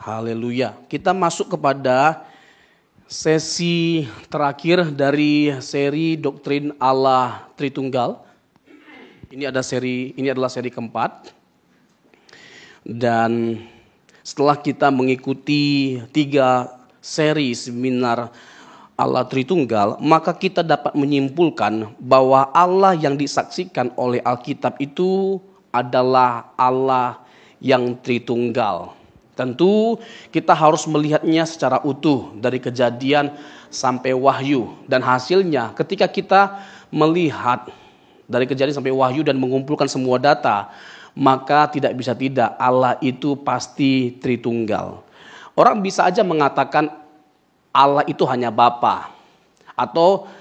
Haleluya. Kita masuk kepada sesi terakhir dari seri doktrin Allah Tritunggal. Ini adalah seri keempat. Dan setelah kita mengikuti 3 seri seminar Allah Tritunggal, maka kita dapat menyimpulkan bahwa Allah yang disaksikan oleh Alkitab itu adalah Allah yang Tritunggal. Tentu kita harus melihatnya secara utuh dari Kejadian sampai Wahyu. Dan hasilnya ketika kita melihat dari Kejadian sampai Wahyu dan mengumpulkan semua data, maka tidak bisa tidak Allah itu pasti Tritunggal. Orang bisa aja mengatakan Allah itu hanya Bapa, atau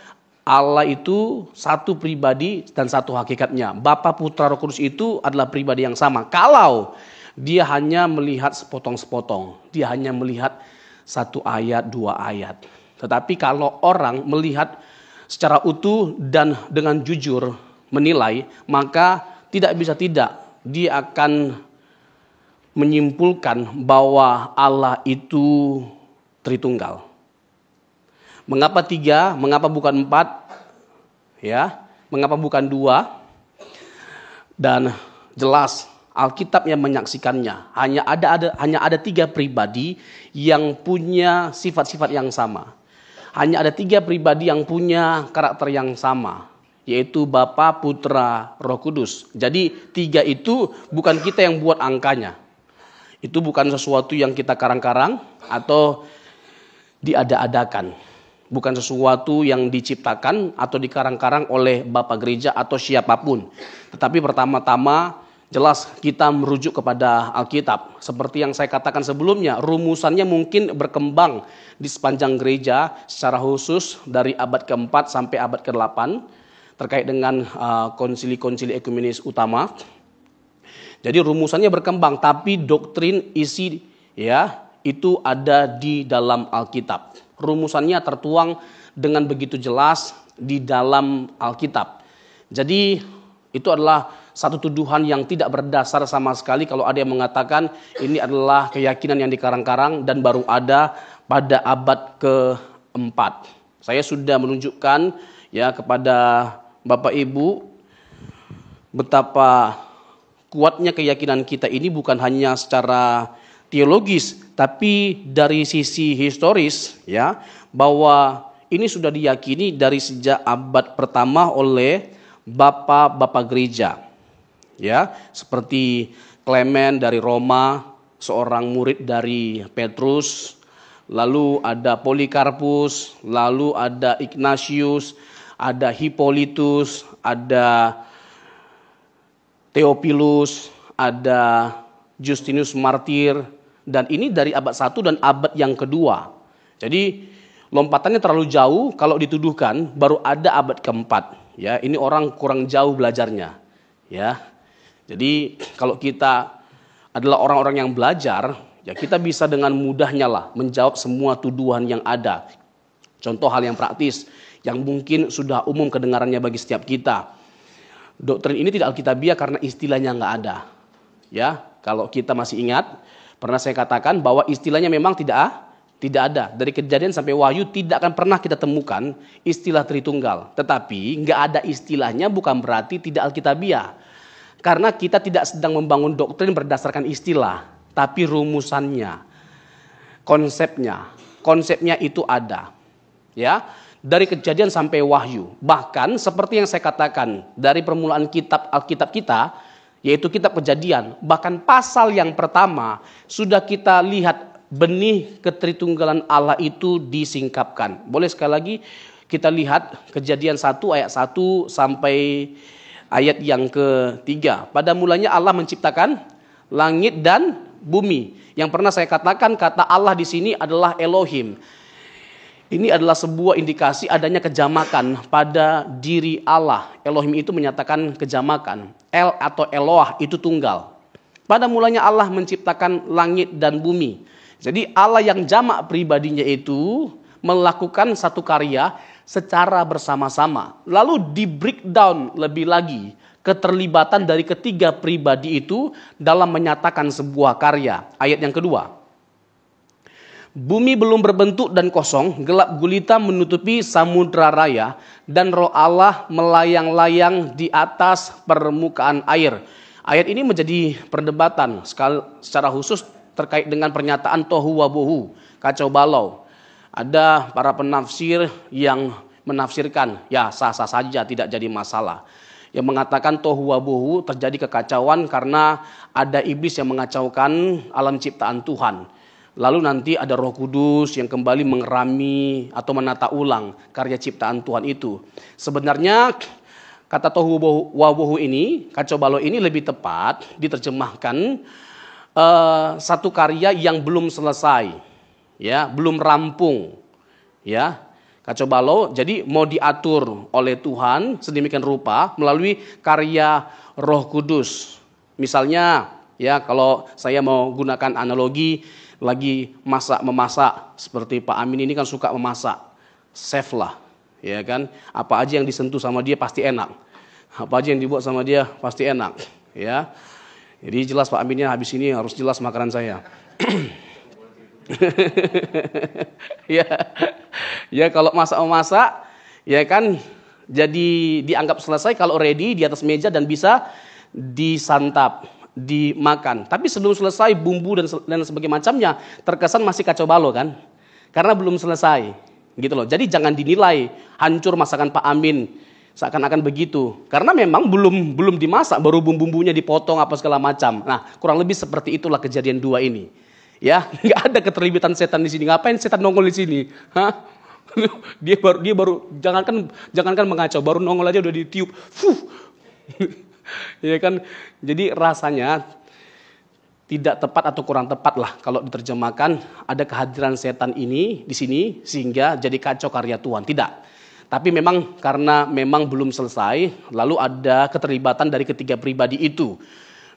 Allah itu satu pribadi dan satu hakikatnya. Bapa, Putra, Roh Kudus itu adalah pribadi yang sama. Kalau dia hanya melihat sepotong-sepotong, dia hanya melihat 1 ayat, 2 ayat. Tetapi kalau orang melihat secara utuh dan dengan jujur menilai, maka tidak bisa tidak dia akan menyimpulkan bahwa Allah itu Tritunggal. Mengapa 3? Mengapa bukan 4? Ya, mengapa bukan 2? Dan jelas Alkitab yang menyaksikannya. Hanya ada 3 pribadi yang punya sifat-sifat yang sama. Hanya ada 3 pribadi yang punya karakter yang sama, yaitu Bapa, Putra, Roh Kudus. Jadi 3 itu bukan kita yang buat angkanya. Itu bukan sesuatu yang kita karang-karang atau diada-adakan. Bukan sesuatu yang diciptakan atau dikarang-karang oleh Bapak Gereja atau siapapun. Tetapi pertama-tama jelas kita merujuk kepada Alkitab. Seperti yang saya katakan sebelumnya, rumusannya mungkin berkembang di sepanjang gereja secara khusus dari abad ke-4 sampai abad ke-8 terkait dengan konsili-konsili ekumenis utama. Jadi rumusannya berkembang, tapi doktrin isi itu ada di dalam Alkitab. Rumusannya tertuang dengan begitu jelas di dalam Alkitab. Jadi itu adalah satu tuduhan yang tidak berdasar sama sekali kalau ada yang mengatakan ini adalah keyakinan yang dikarang-karang dan baru ada pada abad ke-4. Saya sudah menunjukkan kepada Bapak Ibu betapa kuatnya keyakinan kita ini bukan hanya secara teologis, tapi dari sisi historis bahwa ini sudah diyakini dari sejak abad pertama oleh bapak-bapak gereja. Seperti Clement dari Roma, seorang murid dari Petrus, lalu ada Polikarpus, lalu ada Ignatius, ada Hippolytus, ada Theophilus, ada Justinus Martir, dan ini dari abad 1 dan abad yang kedua. Jadi lompatannya terlalu jauh kalau dituduhkan baru ada abad ke-4. Ini orang kurang jauh belajarnya. Jadi kalau kita adalah orang-orang yang belajar, kita bisa dengan mudahnya menjawab semua tuduhan yang ada. Contoh hal yang praktis yang mungkin sudah umum kedengarannya bagi setiap kita. Doktrin ini tidak alkitabiah karena istilahnya nggak ada. Kalau kita masih ingat, pernah saya katakan bahwa istilahnya memang tidak ada. Dari Kejadian sampai Wahyu tidak akan pernah kita temukan istilah Tritunggal. Tetapi nggak ada istilahnya bukan berarti tidak alkitabiah. Karena kita tidak sedang membangun doktrin berdasarkan istilah, tapi rumusannya, konsepnya itu ada. Dari Kejadian sampai Wahyu. Bahkan seperti yang saya katakan dari permulaan Alkitab kita, yaitu kitab Kejadian, bahkan pasal yang pertama sudah kita lihat benih ketritunggalan Allah itu disingkapkan. Boleh sekali lagi kita lihat Kejadian 1 ayat 1 sampai ayat yang ke-3. Pada mulanya Allah menciptakan langit dan bumi. Yang pernah saya katakan kata Allah di sini adalah Elohim. Ini adalah sebuah indikasi adanya kejamakan pada diri Allah. Elohim itu menyatakan kejamakan. El atau Eloah itu tunggal. Pada mulanya Allah menciptakan langit dan bumi. Jadi Allah yang jamak pribadinya itu melakukan satu karya secara bersama-sama. Lalu di breakdown lebih lagi keterlibatan dari ketiga pribadi itu dalam menyatakan sebuah karya. Ayat yang kedua. Bumi belum berbentuk dan kosong, gelap gulita menutupi samudra raya, dan Roh Allah melayang-layang di atas permukaan air. Ayat ini menjadi perdebatan secara khusus terkait dengan pernyataan tohu wabohu, kacau balau. Ada para penafsir yang menafsirkan, ya sah-sah saja, tidak jadi masalah. Yang mengatakan tohu wabohu, terjadi kekacauan karena ada iblis yang mengacaukan alam ciptaan Tuhan. Lalu nanti ada Roh Kudus yang kembali mengerami atau menata ulang karya ciptaan Tuhan itu. Sebenarnya kata tohu wabohu ini, kacau balau ini lebih tepat diterjemahkan satu karya yang belum selesai, ya, belum rampung, ya. Kacau balau jadi mau diatur oleh Tuhan sedemikian rupa melalui karya Roh Kudus. Misalnya, ya, kalau saya mau gunakan analogi lagi memasak seperti Pak Amin ini kan suka memasak, chef lah, ya kan, apa aja yang disentuh sama dia pasti enak, apa aja yang dibuat sama dia pasti enak, ya. Jadi jelas Pak Aminnya habis ini harus jelas makanan saya. Ya, ya kalau masak, ya kan, jadi dianggap selesai kalau ready di atas meja dan bisa disantap, dimakan. Tapi sebelum selesai bumbu dan sebagainya macamnya terkesan masih kacau balau kan, karena belum selesai, gitu loh. Jadi jangan dinilai hancur masakan Pak Amin seakan-akan begitu, karena memang belum dimasak, baru bumbu-bumbunya dipotong apa segala macam. Nah, kurang lebih seperti itulah kejadian 2 ini. Ya, nggak ada keterlibatan setan di sini. Ngapain setan nongol di sini? Hah? Dia baru jangankan mengacau, baru nongol aja udah ditiup. Ya kan? Jadi rasanya tidak tepat atau kurang tepat lah kalau diterjemahkan ada kehadiran setan ini di sini sehingga jadi kacau karya Tuhan. Tidak. Tapi memang karena memang belum selesai, lalu ada keterlibatan dari ketiga pribadi itu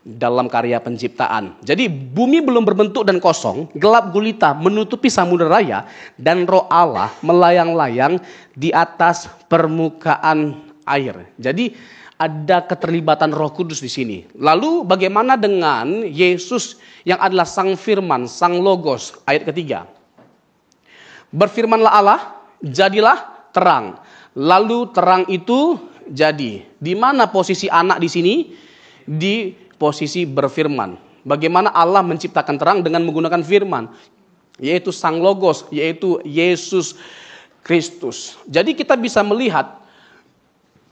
dalam karya penciptaan. Jadi bumi belum berbentuk dan kosong, gelap gulita menutupi samudera raya, dan Roh Allah melayang-layang di atas permukaan air. Jadi ada keterlibatan Roh Kudus di sini. Lalu bagaimana dengan Yesus yang adalah Sang Firman, Sang Logos, ayat ketiga. Berfirmanlah Allah, jadilah terang. Lalu terang itu jadi. Di mana posisi anak di sini? Di posisi berfirman. Bagaimana Allah menciptakan terang dengan menggunakan firman, yaitu Sang Logos, yaitu Yesus Kristus. Jadi kita bisa melihat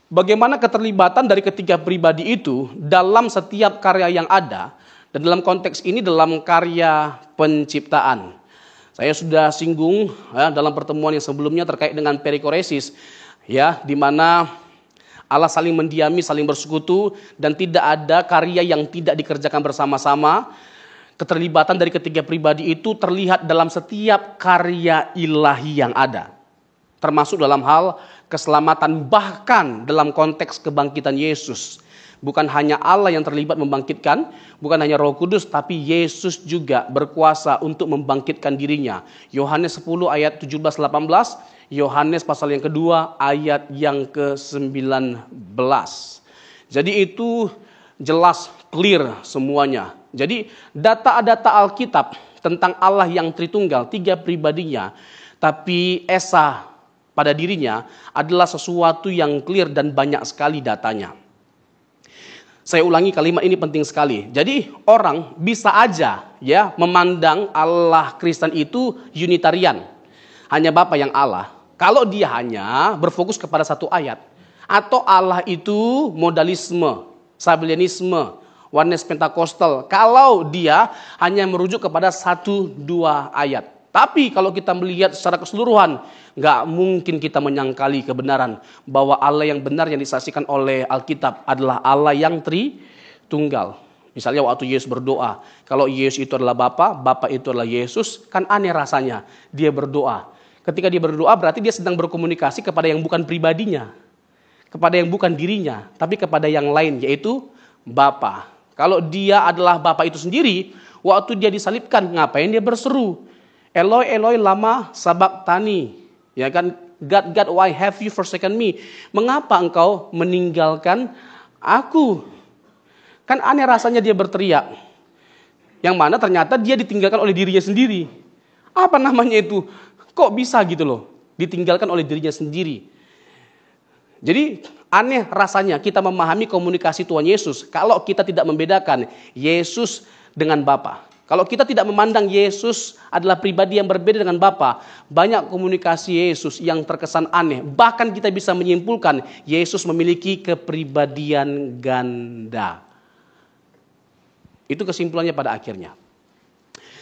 bagaimana keterlibatan dari ketiga pribadi itu dalam setiap karya yang ada, dan dalam konteks ini dalam karya penciptaan. Saya sudah singgung ya, dalam pertemuan yang sebelumnya terkait dengan perikoresis, ya, di mana Allah saling mendiami, saling bersekutu, dan tidak ada karya yang tidak dikerjakan bersama-sama. Keterlibatan dari ketiga pribadi itu terlihat dalam setiap karya ilahi yang ada, termasuk dalam hal keselamatan, bahkan dalam konteks kebangkitan Yesus. Bukan hanya Allah yang terlibat membangkitkan, bukan hanya Roh Kudus, tapi Yesus juga berkuasa untuk membangkitkan dirinya. Yohanes 10 ayat 17-18, Yohanes pasal yang kedua ayat yang ke-19. Jadi itu jelas, clear semuanya. Jadi data-data Alkitab tentang Allah yang Tritunggal, tiga pribadinya, tapi Esa pada dirinya adalah sesuatu yang clear dan banyak sekali datanya. Saya ulangi, kalimat ini penting sekali. Jadi orang bisa aja ya memandang Allah Kristen itu Unitarian, hanya Bapa yang Allah. Kalau dia hanya berfokus kepada satu ayat, atau Allah itu modalisme, Sabellianisme, Oneness Pentakostal, kalau dia hanya merujuk kepada 1-2 ayat. Tapi kalau kita melihat secara keseluruhan, nggak mungkin kita menyangkali kebenaran bahwa Allah yang benar yang disaksikan oleh Alkitab adalah Allah yang Tritunggal. Misalnya waktu Yesus berdoa, kalau Yesus itu adalah Bapa, Bapa itu adalah Yesus, kan aneh rasanya dia berdoa. Ketika dia berdoa berarti dia sedang berkomunikasi kepada yang bukan pribadinya, kepada yang bukan dirinya, tapi kepada yang lain, yaitu Bapa. Kalau dia adalah Bapa itu sendiri, waktu dia disalibkan, ngapain dia berseru? Eloi, Eloi, lama sabachthani. Ya kan, God, God, why have you forsaken me? Mengapa engkau meninggalkan aku? Kan aneh rasanya dia berteriak. Yang mana ternyata dia ditinggalkan oleh dirinya sendiri. Apa namanya itu? Kok bisa gitu loh? Ditinggalkan oleh dirinya sendiri. Jadi aneh rasanya kita memahami komunikasi Tuhan Yesus kalau kita tidak membedakan Yesus dengan Bapa. Kalau kita tidak memandang Yesus adalah pribadi yang berbeda dengan Bapa, banyak komunikasi Yesus yang terkesan aneh. Bahkan kita bisa menyimpulkan Yesus memiliki kepribadian ganda. Itu kesimpulannya pada akhirnya.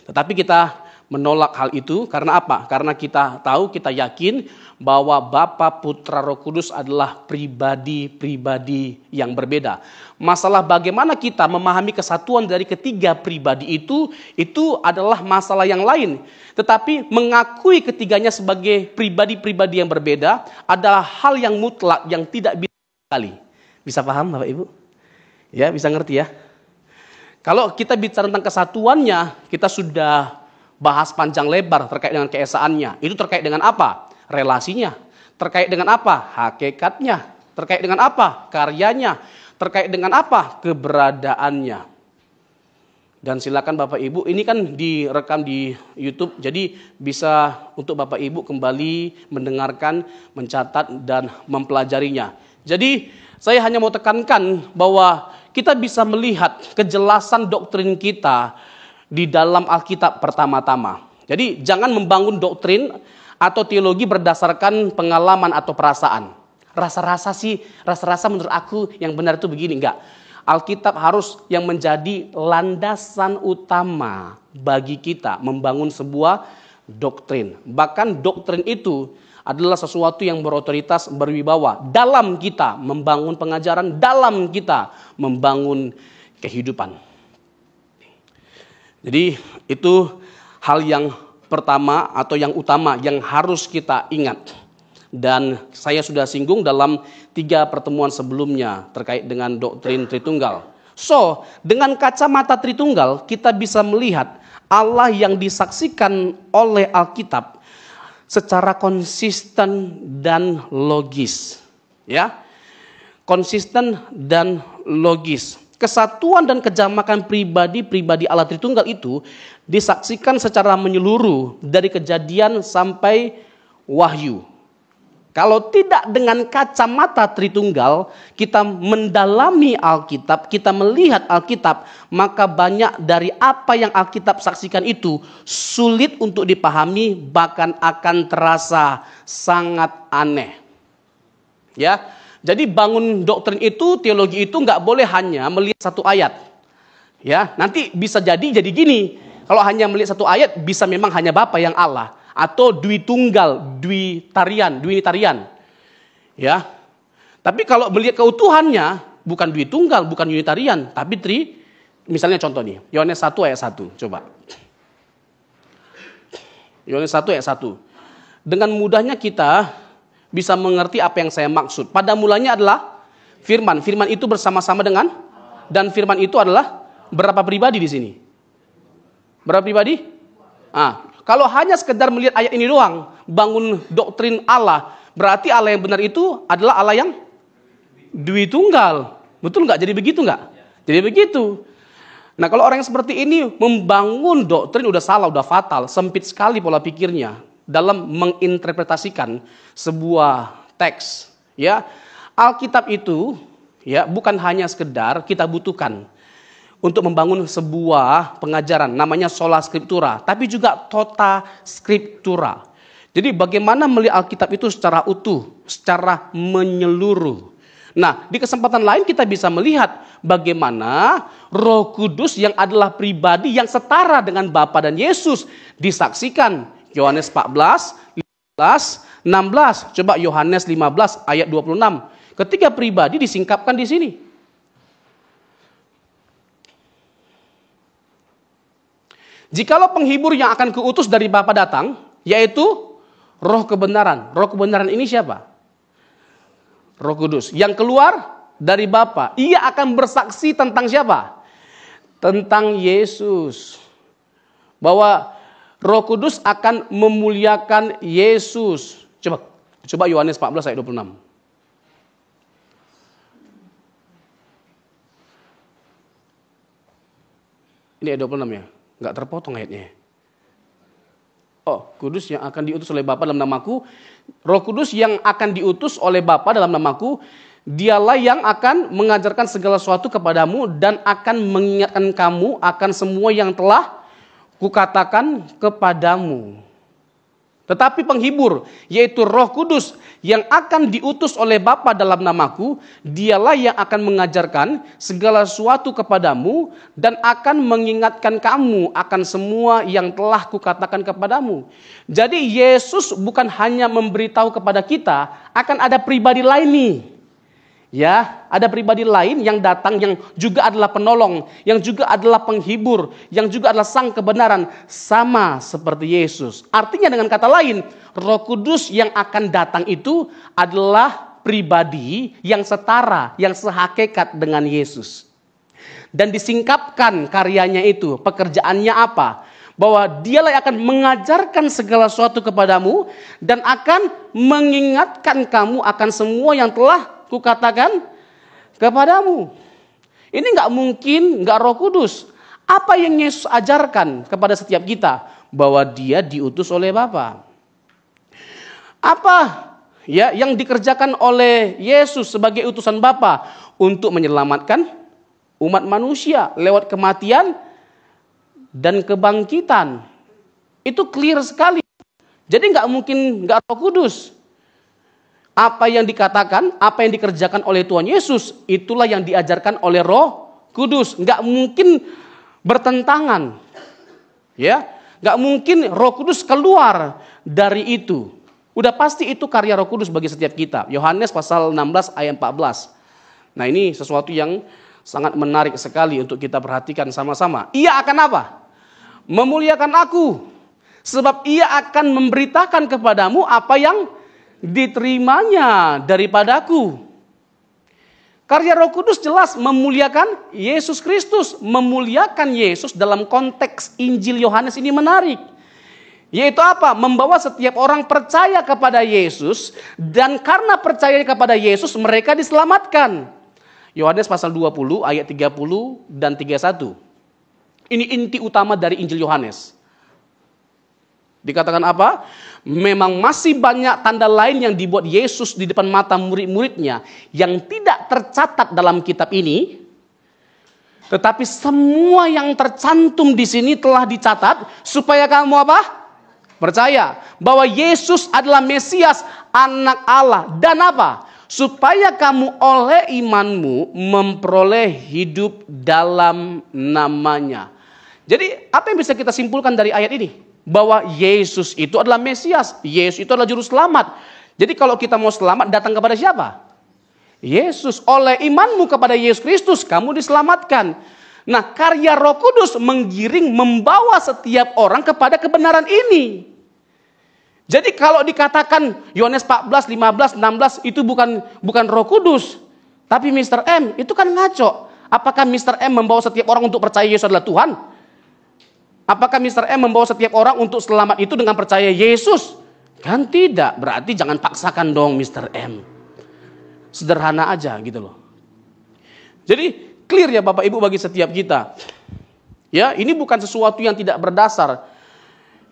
Tetapi kita menolak hal itu karena apa? Karena kita tahu, kita yakin bahwa Bapa, Putra, Roh Kudus adalah pribadi-pribadi yang berbeda. Masalah bagaimana kita memahami kesatuan dari ketiga pribadi itu adalah masalah yang lain. Tetapi mengakui ketiganya sebagai pribadi-pribadi yang berbeda adalah hal yang mutlak yang tidak bisa sekali. Bisa paham Bapak Ibu? Ya, bisa ngerti ya? Kalau kita bicara tentang kesatuannya, kita sudah bahas panjang lebar terkait dengan keesaannya. Itu terkait dengan apa? Relasinya. Terkait dengan apa? Hakikatnya. Terkait dengan apa? Karyanya. Terkait dengan apa? Keberadaannya. Dan silakan Bapak Ibu, ini kan direkam di YouTube, jadi bisa untuk Bapak Ibu kembali mendengarkan, mencatat, dan mempelajarinya. Jadi saya hanya mau tekankan bahwa kita bisa melihat kejelasan doktrin kita di dalam Alkitab pertama-tama. Jadi jangan membangun doktrin atau teologi berdasarkan pengalaman atau perasaan. Rasa-rasa menurut aku yang benar itu begini, enggak. Alkitab harus yang menjadi landasan utama bagi kita membangun sebuah doktrin. Bahkan doktrin itu adalah sesuatu yang berotoritas, berwibawa dalam kita membangun pengajaran, dalam kita membangun kehidupan. Jadi itu hal yang pertama atau yang utama yang harus kita ingat. Dan saya sudah singgung dalam 3 pertemuan sebelumnya terkait dengan doktrin Tritunggal. So, dengan kacamata Tritunggal kita bisa melihat Allah yang disaksikan oleh Alkitab secara konsisten dan logis. Ya. Konsisten dan logis. Kesatuan dan kejamakan pribadi Allah Tritunggal itu disaksikan secara menyeluruh dari Kejadian sampai Wahyu. Kalau tidak dengan kacamata Tritunggal, kita mendalami Alkitab, kita melihat Alkitab, maka banyak dari apa yang Alkitab saksikan itu sulit untuk dipahami, bahkan akan terasa sangat aneh. Ya. Jadi bangun doktrin itu, teologi itu nggak boleh hanya melihat satu ayat. Ya, nanti bisa jadi gini. Kalau hanya melihat satu ayat, bisa memang hanya Bapa yang Allah atau Dwi Tunggal, Dwi Tarian. Ya. Tapi kalau melihat keutuhannya, bukan Dwi Tunggal, bukan Unitarian, tapi misalnya contoh nih, Yohanes 1 ayat 1, coba. Yohanes 1 ayat 1. Dengan mudahnya kita bisa mengerti apa yang saya maksud. Pada mulanya adalah firman. Firman itu bersama-sama dengan, dan firman itu adalah berapa pribadi di sini? Berapa pribadi? Kalau hanya sekedar melihat ayat ini doang, bangun doktrin Allah, berarti Allah yang benar itu adalah Allah yang Dwi Tunggal. Betul nggak? Jadi begitu nggak? Jadi begitu. Nah, kalau orang yang seperti ini membangun doktrin udah salah, udah fatal, sempit sekali pola pikirnya dalam menginterpretasikan sebuah teks. Ya, Alkitab itu ya bukan hanya sekedar kita butuhkan untuk membangun sebuah pengajaran namanya sola scriptura, tapi juga tota scriptura. Jadi bagaimana melihat Alkitab itu secara utuh, secara menyeluruh. Nah, di kesempatan lain kita bisa melihat bagaimana Roh Kudus yang adalah pribadi yang setara dengan Bapa dan Yesus disaksikan. Yohanes 14, 15, 16. Coba Yohanes 15 ayat 26. Ketiga pribadi disingkapkan di sini. Jikalau penghibur yang akan kuutus dari Bapa datang, yaitu Roh kebenaran. Roh kebenaran ini siapa? Roh Kudus. Yang keluar dari Bapa. Ia akan bersaksi tentang siapa? Tentang Yesus. Bahwa Roh Kudus akan memuliakan Yesus. Coba Yohanes 14 ayat 26. Ini ayat 26 ya. Enggak terpotong ayatnya. Oh, Kudus yang akan diutus oleh Bapa dalam namaku. Roh Kudus yang akan diutus oleh Bapa dalam namaku, dialah yang akan mengajarkan segala sesuatu kepadamu dan akan mengingatkan kamu akan semua yang telah kukatakan kepadamu. Tetapi penghibur, yaitu Roh Kudus yang akan diutus oleh Bapa dalam namaku, dialah yang akan mengajarkan segala sesuatu kepadamu dan akan mengingatkan kamu akan semua yang telah kukatakan kepadamu. Jadi Yesus bukan hanya memberitahu kepada kita, akan ada pribadi lain nih. Ya, ada pribadi lain yang datang yang juga adalah penolong, yang juga adalah penghibur, yang juga adalah sang kebenaran, sama seperti Yesus. Artinya dengan kata lain, Roh Kudus yang akan datang itu adalah pribadi yang setara, yang sehakikat dengan Yesus. Dan disingkapkan karyanya itu, pekerjaannya apa? Bahwa dialah yang akan mengajarkan segala sesuatu kepadamu dan akan mengingatkan kamu akan semua yang telah kukatakan kepadamu. Ini nggak mungkin nggak Roh Kudus. Apa yang Yesus ajarkan kepada setiap kita? Bahwa dia diutus oleh Bapa. Apa ya yang dikerjakan oleh Yesus sebagai utusan Bapa untuk menyelamatkan umat manusia lewat kematian dan kebangkitan? Itu clear sekali. Jadi nggak mungkin nggak Roh Kudus. Apa yang dikatakan, apa yang dikerjakan oleh Tuhan Yesus, itulah yang diajarkan oleh Roh Kudus. Nggak mungkin bertentangan. Ya, nggak mungkin Roh Kudus keluar dari itu. Udah pasti itu karya Roh Kudus bagi setiap kita. Yohanes pasal 16 ayat 14. Nah, ini sesuatu yang sangat menarik sekali untuk kita perhatikan sama-sama. Ia akan apa? Memuliakan aku. Sebab ia akan memberitakan kepadamu apa yang diterimanya daripadaku. Karya Roh Kudus jelas memuliakan Yesus Kristus. Memuliakan Yesus dalam konteks Injil Yohanes ini menarik. Yaitu apa? Membawa setiap orang percaya kepada Yesus. Dan karena percaya kepada Yesus mereka diselamatkan. Yohanes pasal 20 ayat 30 dan 31. Ini inti utama dari Injil Yohanes. Dikatakan apa? Memang masih banyak tanda lain yang dibuat Yesus di depan mata murid-muridnya yang tidak tercatat dalam kitab ini. Tetapi semua yang tercantum di sini telah dicatat supaya kamu apa? Percaya bahwa Yesus adalah Mesias, anak Allah. Dan apa? Supaya kamu oleh imanmu memperoleh hidup dalam namanya. Jadi apa yang bisa kita simpulkan dari ayat ini? Bahwa Yesus itu adalah Mesias. Yesus itu adalah juru selamat. Jadi kalau kita mau selamat datang kepada siapa? Yesus. Oleh imanmu kepada Yesus Kristus kamu diselamatkan. Nah, karya Roh Kudus menggiring, membawa setiap orang kepada kebenaran ini. Jadi kalau dikatakan Yohanes 14, 15, 16 itu bukan Roh Kudus, tapi Mr. M, itu kan ngaco. Apakah Mr. M membawa setiap orang untuk percaya Yesus adalah Tuhan? Apakah Mr. M membawa setiap orang untuk selamat itu dengan percaya Yesus? Kan tidak. Berarti jangan paksakan dong Mr. M. Sederhana aja gitu loh. Jadi clear ya Bapak Ibu bagi setiap kita. Ya, ini bukan sesuatu yang tidak berdasar.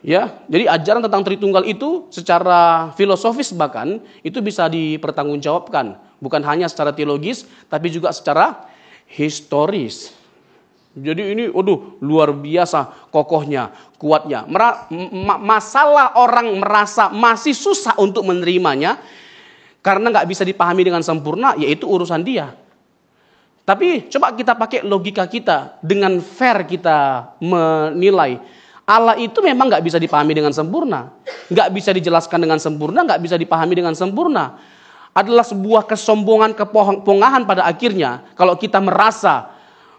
Ya, jadi ajaran tentang Tritunggal itu secara filosofis bahkan itu bisa dipertanggungjawabkan. Bukan hanya secara teologis tapi juga secara historis. Jadi ini luar biasa kokohnya, kuatnya. Masalah orang merasa masih susah untuk menerimanya karena nggak bisa dipahami dengan sempurna, yaitu urusan dia. Tapi coba kita pakai logika kita, dengan fair kita menilai. Allah itu memang nggak bisa dipahami dengan sempurna, nggak bisa dijelaskan dengan sempurna, nggak bisa dipahami dengan sempurna. Adalah sebuah kesombongan, kepongahan pada akhirnya kalau kita merasa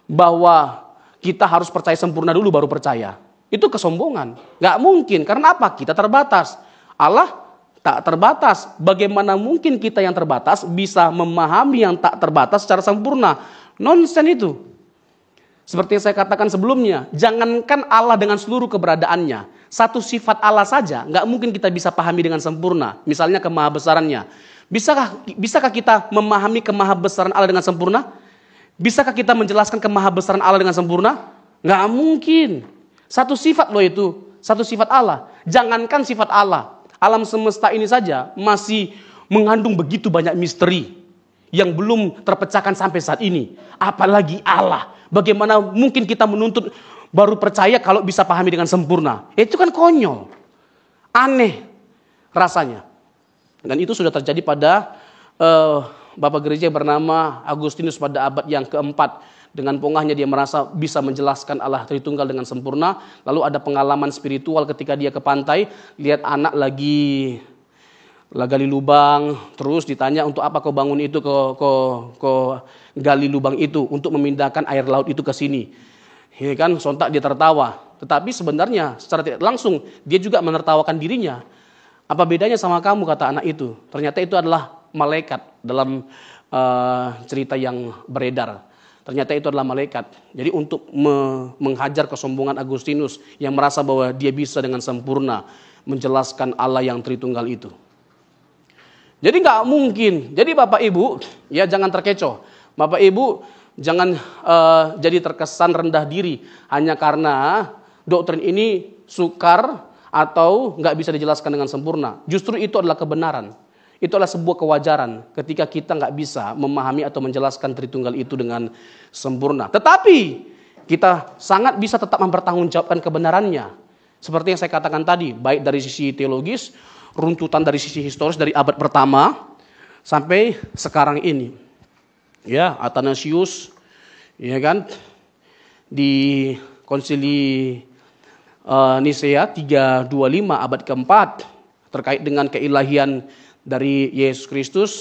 bahwa kita harus percaya sempurna dulu baru percaya. Itu kesombongan. Nggak mungkin. Karena apa? Kita terbatas. Allah tak terbatas. Bagaimana mungkin kita yang terbatas bisa memahami yang tak terbatas secara sempurna? Nonsen itu. Seperti yang saya katakan sebelumnya. Jangankan Allah dengan seluruh keberadaannya. Satu sifat Allah saja nggak mungkin kita bisa pahami dengan sempurna. Misalnya kemahabesarannya. Bisakah kita memahami kemahabesaran Allah dengan sempurna? Bisakah kita menjelaskan kemahabesaran Allah dengan sempurna? Nggak mungkin. Satu sifat loh itu. satu sifat Allah. Jangankan sifat Allah, alam semesta ini saja masih mengandung begitu banyak misteri yang belum terpecahkan sampai saat ini. Apalagi Allah. Bagaimana mungkin kita menuntut baru percaya kalau bisa pahami dengan sempurna? Itu kan konyol. Aneh rasanya. Dan itu sudah terjadi pada Bapak gereja bernama Agustinus pada abad yang keempat. Dengan pongahnya dia merasa bisa menjelaskan Allah Tritunggal dengan sempurna. Lalu ada pengalaman spiritual ketika dia ke pantai. Lihat anak lagi gali lubang. Terus ditanya, untuk apa kau bangun itu, kau gali lubang itu? Untuk memindahkan air laut itu ke sini. Ya kan, sontak dia tertawa. Tetapi sebenarnya secara tidak langsung dia juga menertawakan dirinya. Apa bedanya sama kamu, kata anak itu. Ternyata itu adalah malaikat dalam cerita yang beredar. Ternyata itu adalah malaikat. Jadi untuk menghajar kesombongan Agustinus yang merasa bahwa dia bisa dengan sempurna menjelaskan Allah yang Tritunggal itu. Jadi nggak mungkin. Jadi Bapak Ibu, ya jangan terkecoh. Bapak Ibu jangan jadi terkesan rendah diri hanya karena doktrin ini sukar atau nggak bisa dijelaskan dengan sempurna. Justru itu adalah kebenaran. Itu adalah sebuah kewajaran ketika kita nggak bisa memahami atau menjelaskan Tritunggal itu dengan sempurna. Tetapi kita sangat bisa tetap mempertanggungjawabkan kebenarannya. Seperti yang saya katakan tadi, baik dari sisi teologis, runtutan dari sisi historis dari abad pertama sampai sekarang ini. Ya, Athanasius, ya kan, di Konsili Nisea 325 abad keempat terkait dengan keilahian dari Yesus Kristus.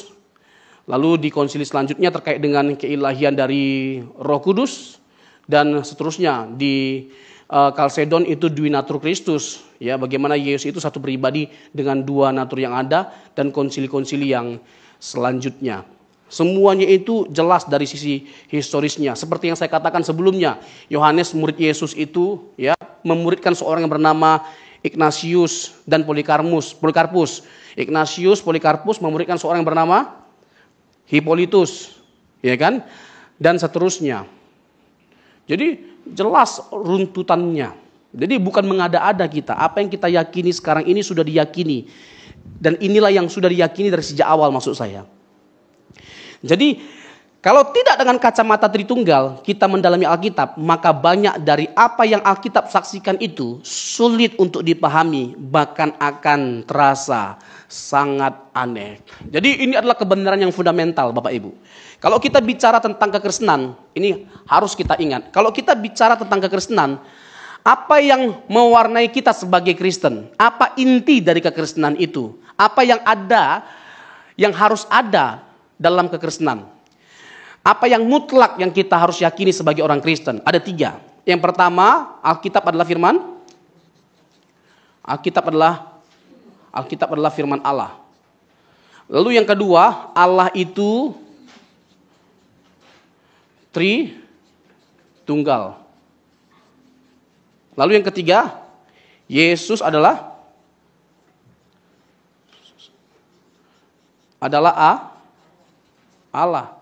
Lalu di konsili selanjutnya terkait dengan keilahian dari Roh Kudus, dan seterusnya di Kalsedon itu Dui Natur Kristus, ya, bagaimana Yesus itu satu pribadi dengan dua natur yang ada, dan konsili-konsili yang selanjutnya. Semuanya itu jelas dari sisi historisnya. Seperti yang saya katakan sebelumnya, Yohanes murid Yesus itu ya memuridkan seorang yang bernama Ignatius dan Polikarpus. Ignatius, Polikarpus memuridkan seorang yang bernama Hippolytus, ya kan? Dan seterusnya. Jadi jelas runtutannya. Jadi bukan mengada-ada kita. Apa yang kita yakini sekarang ini sudah diyakini. Dan inilah yang sudah diyakini dari sejak awal, maksud saya. Jadi kalau tidak dengan kacamata Tritunggal kita mendalami Alkitab, maka banyak dari apa yang Alkitab saksikan itu sulit untuk dipahami, bahkan akan terasa sangat aneh. Jadi ini adalah kebenaran yang fundamental, Bapak Ibu. Kalau kita bicara tentang kekristenan, ini harus kita ingat. Kalau kita bicara tentang kekristenan, apa yang mewarnai kita sebagai Kristen? Apa inti dari kekristenan itu? Apa yang ada, yang harus ada dalam kekristenan? Apa yang mutlak yang kita harus yakini sebagai orang Kristen? Ada 3. Yang pertama, Alkitab adalah firman. Alkitab adalah firman Allah. Lalu yang kedua, Allah itu Tritunggal. Lalu yang ketiga, Yesus adalah Allah.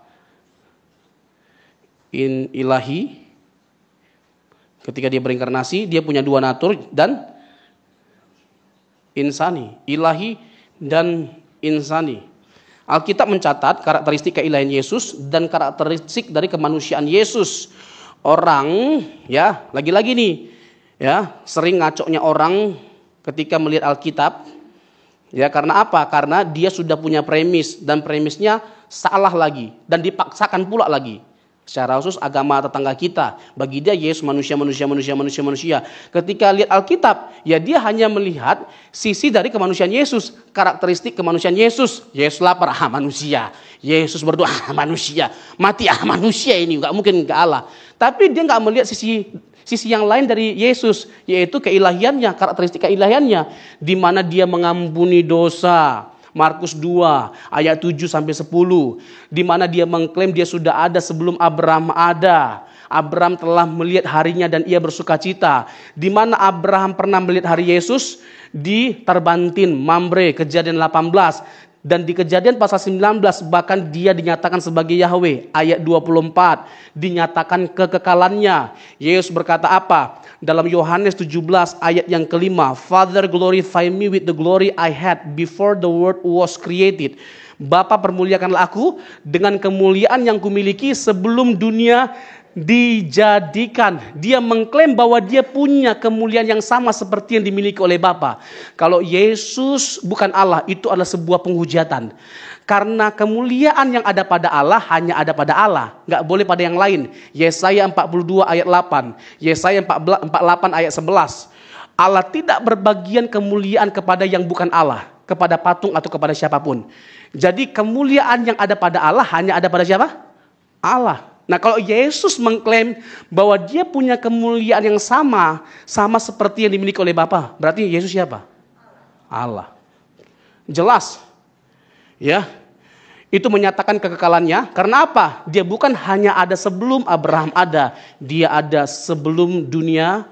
In ilahi, ketika dia berinkarnasi, dia punya dua natur, dan insani, ilahi dan insani. Alkitab mencatat karakteristik keilahian Yesus dan karakteristik dari kemanusiaan Yesus. Orang, ya, lagi-lagi nih, ya, sering ngacoknya orang ketika melihat Alkitab. Ya, karena apa? Karena dia sudah punya premis, dan premisnya salah lagi dan dipaksakan pula lagi. Secara khusus agama tetangga kita, bagi dia Yesus manusia. Ketika lihat Alkitab, ya dia hanya melihat sisi dari kemanusiaan Yesus, karakteristik kemanusiaan Yesus. Yesus lapar, manusia. Yesus berdoa, manusia. Mati, manusia ini, nggak mungkin ke Allah. Tapi dia nggak melihat sisi yang lain dari Yesus, yaitu keilahiannya, karakteristik keilahiannya, di mana dia mengampuni dosa. Markus 2 ayat 7 sampai 10, di mana dia mengklaim dia sudah ada sebelum Abraham ada. Abraham telah melihat harinya dan ia bersukacita. Di mana Abraham pernah melihat hari Yesus di Tarbantin, Mamre, Kejadian 18. Dan di Kejadian pasal 19 bahkan dia dinyatakan sebagai Yahweh. Ayat 24 dinyatakan kekekalannya. Yesus berkata apa? Dalam Yohanes 17 ayat yang kelima, Father glorify me with the glory I had before the world was created. Bapa permuliakanlah aku dengan kemuliaan yang kumiliki sebelum dunia dijadikan. Dia mengklaim bahwa dia punya kemuliaan yang sama seperti yang dimiliki oleh Bapa. Kalau Yesus bukan Allah, itu adalah sebuah penghujatan. Karena kemuliaan yang ada pada Allah hanya ada pada Allah, nggak boleh pada yang lain. Yesaya 42 ayat 8, Yesaya 48 ayat 11. Allah tidak berbagian kemuliaan kepada yang bukan Allah, kepada patung atau kepada siapapun. Jadi kemuliaan yang ada pada Allah hanya ada pada siapa? Allah. Nah, kalau Yesus mengklaim bahwa dia punya kemuliaan yang sama seperti yang dimiliki oleh Bapa, berarti Yesus siapa? Allah. Jelas. Ya. Itu menyatakan kekekalannya. Karena apa? Dia bukan hanya ada sebelum Abraham ada, dia ada sebelum dunia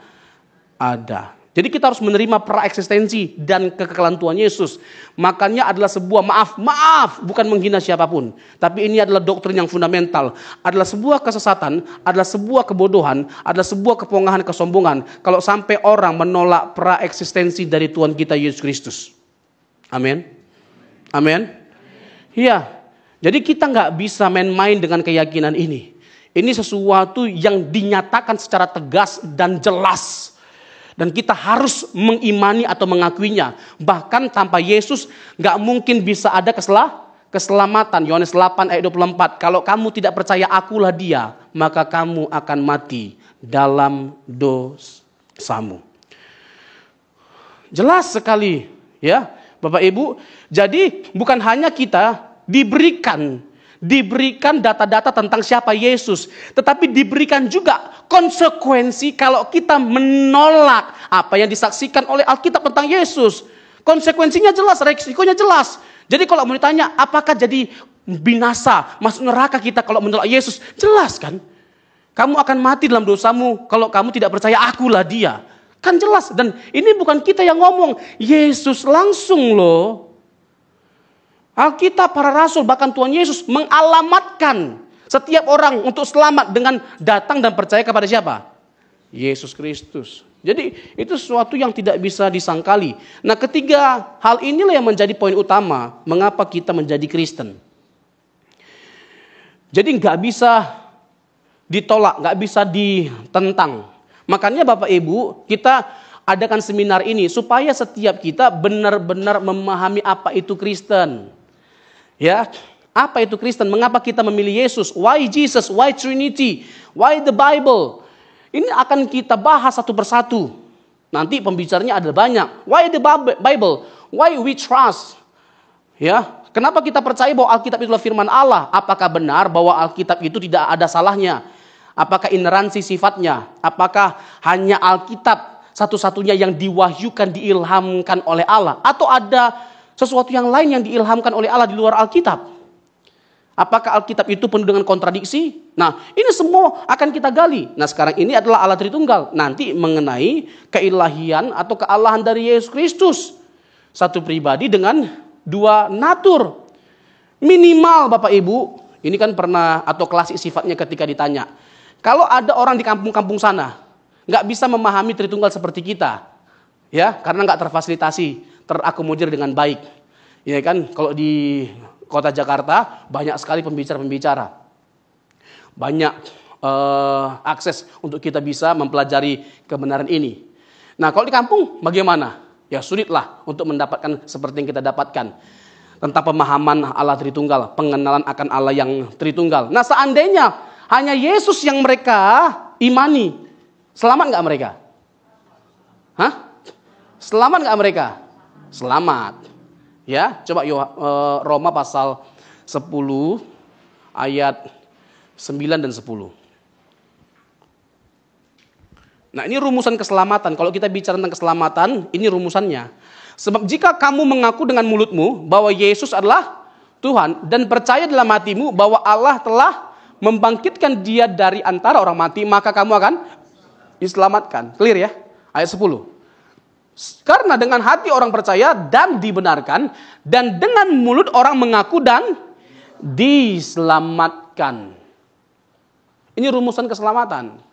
ada. Jadi kita harus menerima praeksistensi dan kekekalan Tuhan Yesus. Makanya adalah sebuah maaf, bukan menghina siapapun. Tapi ini adalah doktrin yang fundamental. Adalah sebuah kesesatan, adalah sebuah kebodohan, adalah sebuah kepongahan, kesombongan. Kalau sampai orang menolak praeksistensi dari Tuhan kita Yesus Kristus. Amin. Amin. Iya. Jadi kita nggak bisa main-main dengan keyakinan ini. Ini sesuatu yang dinyatakan secara tegas dan jelas. Dan kita harus mengimani atau mengakuinya. Bahkan tanpa Yesus gak mungkin bisa ada keselamatan. Yohanes 8 ayat 24. Kalau kamu tidak percaya akulah dia, maka kamu akan mati dalam dosamu. Jelas sekali ya Bapak Ibu. Jadi bukan hanya kita diberikan data-data tentang siapa Yesus, tetapi diberikan juga konsekuensi kalau kita menolak apa yang disaksikan oleh Alkitab tentang Yesus. Konsekuensinya jelas, resikonya jelas. Jadi kalau mau ditanya apakah jadi binasa, masuk neraka kita kalau menolak Yesus, jelas kan? Kamu akan mati dalam dosamu kalau kamu tidak percaya akulah dia. Kan jelas. Dan ini bukan kita yang ngomong, Yesus langsung loh. Alkitab, para rasul, bahkan Tuhan Yesus mengalamatkan setiap orang untuk selamat dengan datang dan percaya kepada siapa? Yesus Kristus. Jadi itu sesuatu yang tidak bisa disangkali. Nah, ketiga hal inilah yang menjadi poin utama mengapa kita menjadi Kristen. Jadi nggak bisa ditolak, nggak bisa ditentang. Makanya Bapak Ibu, kita adakan seminar ini supaya setiap kita benar-benar memahami apa itu Kristen. Ya, apa itu Kristen? Mengapa kita memilih Yesus? Why Jesus? Why Trinity? Why the Bible? Ini akan kita bahas satu persatu. Nanti pembicaranya ada banyak. Why the Bible? Why we trust? Ya, kenapa kita percaya bahwa Alkitab itu adalah firman Allah? Apakah benar bahwa Alkitab itu tidak ada salahnya? Apakah ineransi sifatnya? Apakah hanya Alkitab satu-satunya yang diwahyukan, diilhamkan oleh Allah? Atau ada sesuatu yang lain yang diilhamkan oleh Allah di luar Alkitab? Apakah Alkitab itu penuh dengan kontradiksi? Nah, ini semua akan kita gali. Nah, sekarang ini adalah Allah Tritunggal. Nanti mengenai keilahian atau kealahan dari Yesus Kristus. Satu pribadi dengan dua natur. Minimal Bapak Ibu, ini kan pernah atau klasik sifatnya ketika ditanya. Kalau ada orang di kampung-kampung sana, nggak bisa memahami Tritunggal seperti kita. Ya, karena nggak terfasilitasi, terakomodir dengan baik. Ya kan, kalau di Kota Jakarta banyak sekali pembicara-pembicara. Banyak akses untuk kita bisa mempelajari kebenaran ini. Nah, kalau di kampung bagaimana? Ya sulitlah untuk mendapatkan seperti yang kita dapatkan. Tentang pemahaman Allah Tritunggal, pengenalan akan Allah yang Tritunggal. Nah, seandainya hanya Yesus yang mereka imani, selamat nggak mereka? Hah? Selamat nggak mereka? Selamat. Ya, coba Roma pasal 10 ayat 9 dan 10. Nah, ini rumusan keselamatan. Kalau kita bicara tentang keselamatan, ini rumusannya. Sebab jika kamu mengaku dengan mulutmu bahwa Yesus adalah Tuhan dan percaya dalam hatimu bahwa Allah telah membangkitkan dia dari antara orang mati, maka kamu akan diselamatkan. Clear ya? Ayat 10. Karena dengan hati orang percaya dan dibenarkan, dan dengan mulut orang mengaku dan diselamatkan. Ini rumusan keselamatan.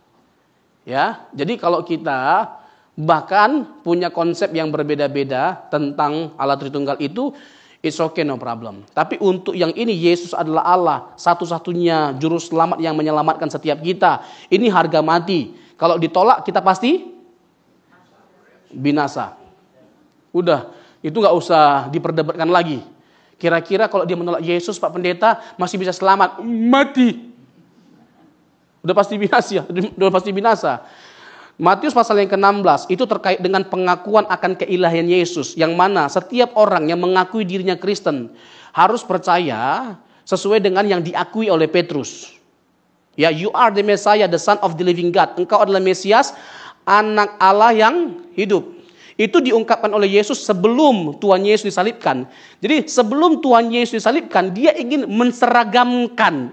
Ya, jadi kalau kita bahkan punya konsep yang berbeda-beda tentang Allah Tritunggal itu, it's okay, no problem. Tapi untuk yang ini, Yesus adalah Allah, satu-satunya juru selamat yang menyelamatkan setiap kita. Ini harga mati. Kalau ditolak, kita pasti binasa. Udah, itu nggak usah diperdebatkan lagi. Kira-kira kalau dia menolak Yesus, Pak Pendeta, masih bisa selamat? Mati. Udah pasti binasa. Udah pasti binasa. Matius pasal yang ke-16 itu terkait dengan pengakuan akan keilahian Yesus, yang mana setiap orang yang mengakui dirinya Kristen harus percaya sesuai dengan yang diakui oleh Petrus. Ya, you are the Messiah, the Son of the living God. Engkau adalah Mesias, anak Allah yang hidup. Itu diungkapkan oleh Yesus sebelum Tuhan Yesus disalibkan. Jadi sebelum Tuhan Yesus disalibkan, dia ingin menseragamkan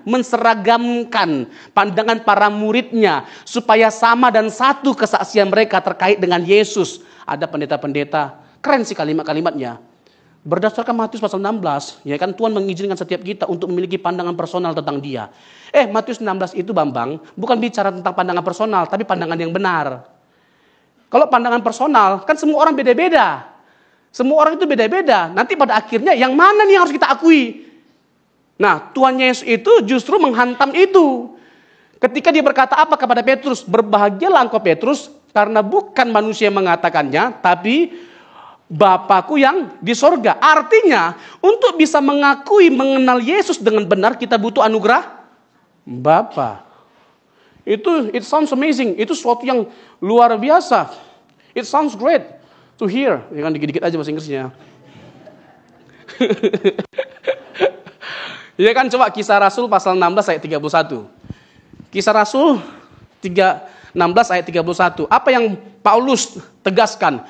pandangan para muridnya supaya sama dan satu kesaksian mereka terkait dengan Yesus. Ada pendeta-pendeta, keren sih kalimat-kalimatnya. Berdasarkan Matius pasal 16, ya kan, Tuhan mengizinkan setiap kita untuk memiliki pandangan personal tentang dia. Matius 16 itu, Bambang, bukan bicara tentang pandangan personal, tapi pandangan yang benar. Kalau pandangan personal, kan semua orang beda-beda. Semua orang itu beda-beda. Nanti pada akhirnya yang mana nih yang harus kita akui? Nah, Tuhan Yesus itu justru menghantam itu. Ketika dia berkata apa kepada Petrus? Berbahagialah engkau Petrus, karena bukan manusia yang mengatakannya, tapi Bapakku yang di sorga. Artinya, untuk bisa mengakui, mengenal Yesus dengan benar, kita butuh anugerah Bapa. It sounds amazing. Itu sesuatu yang luar biasa. It sounds great to hear. Ya kan, dikit-dikit aja bahasa Inggrisnya. Ya kan, coba Kisah Rasul pasal 16 ayat 31. Kisah Rasul 16 ayat 31. Apa yang Paulus tegaskan?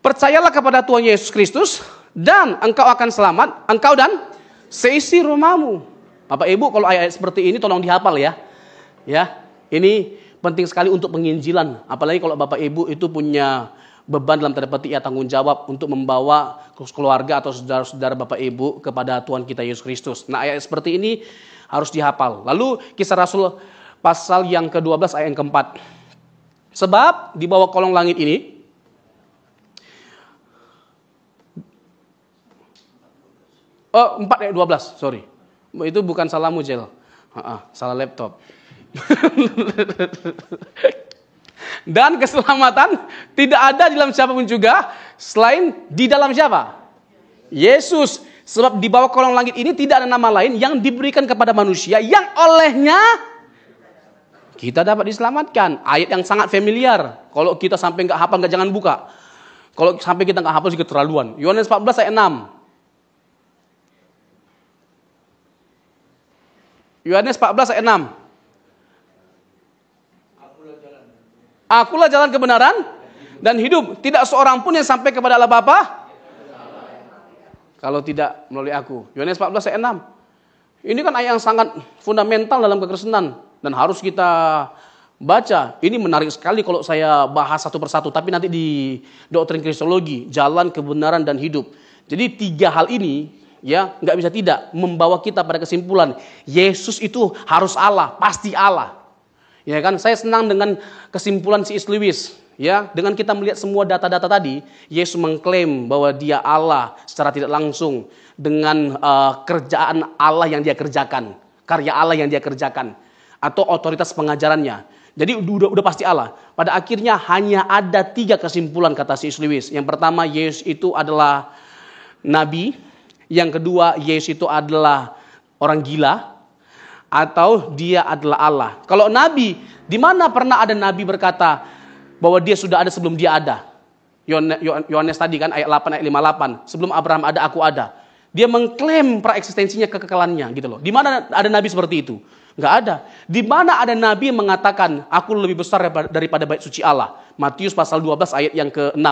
Percayalah kepada Tuhan Yesus Kristus dan engkau akan selamat, engkau dan seisi rumahmu. Bapak Ibu, kalau ayat seperti ini tolong dihafal ya. Ya. Ini penting sekali untuk penginjilan. Apalagi kalau Bapak Ibu itu punya beban dalam tanda petik, ya, tanggung jawab untuk membawa keluarga atau saudara-saudara Bapak Ibu kepada Tuhan kita Yesus Kristus. Nah, ayat seperti ini harus dihafal. Lalu Kisah Rasul pasal yang ke-12 ayat yang ke-4. Sebab di bawah kolong langit ini, 4 ayat 12, sorry. Itu bukan salahmu, Jel. Salah laptop. Dan keselamatan tidak ada di dalam siapapun juga selain di dalam siapa? Yesus. Sebab di bawah kolong langit ini tidak ada nama lain yang diberikan kepada manusia yang olehnya kita dapat diselamatkan. Ayat yang sangat familiar. Kalau kita sampai nggak hafal, jangan buka. Kalau sampai kita nggak hafal sih keterlaluan. Yohanes 14 ayat 6. Yohanes 14 ayat 6. Akulah jalan kebenaran dan hidup. Tidak seorang pun yang sampai kepada Allah Bapa kalau tidak melalui aku. Yohanes 14 ayat 6. Ini kan ayat yang sangat fundamental dalam kekristenan dan harus kita baca. Ini menarik sekali kalau saya bahas satu persatu, tapi nanti di doktrin kristologi, jalan kebenaran dan hidup. Jadi 3 hal ini, ya, nggak bisa tidak membawa kita pada kesimpulan Yesus itu harus Allah, pasti Allah. Ya kan, saya senang dengan kesimpulan C.S. Lewis. Ya, dengan kita melihat semua data-data tadi, Yesus mengklaim bahwa dia Allah secara tidak langsung dengan kerjaan Allah yang dia kerjakan, karya Allah yang dia kerjakan, atau otoritas pengajarannya. Jadi udah pasti Allah. Pada akhirnya hanya ada 3 kesimpulan kata C.S. Lewis. Yang pertama, Yesus itu adalah nabi. Yang kedua, Yesus itu adalah orang gila. Atau dia adalah Allah. Kalau nabi, di mana pernah ada nabi berkata bahwa dia sudah ada sebelum dia ada? Yohanes tadi kan ayat 8 ayat 58. Sebelum Abraham ada, aku ada. Dia mengklaim praeksistensinya, kekekalannya gitu loh. Di mana ada nabi seperti itu? Enggak ada. Di mana ada nabi yang mengatakan aku lebih besar daripada bait suci Allah? Matius pasal 12 ayat yang ke-6.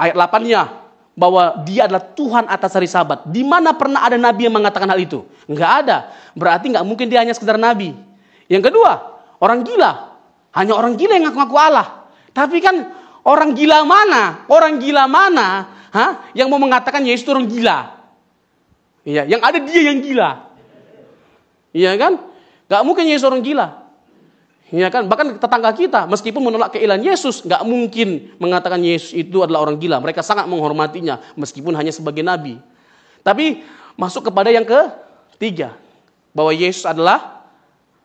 Ayat 8-nya bahwa dia adalah Tuhan atas hari Sabat. Di mana pernah ada nabi yang mengatakan hal itu? Enggak ada. Berarti enggak mungkin dia hanya sekedar nabi. Yang kedua, orang gila. Hanya orang gila yang ngaku-ngaku Allah. Tapi kan Orang gila mana? Orang gila mana? Yang mau mengatakan Yesus itu orang gila? Iya, yang ada dia yang gila. Iya kan? Gak mungkin Yesus orang gila. Iya kan? Bahkan tetangga kita, meskipun menolak keilahian Yesus, gak mungkin mengatakan Yesus itu adalah orang gila. Mereka sangat menghormatinya, meskipun hanya sebagai nabi. Tapi masuk kepada yang ketiga, bahwa Yesus adalah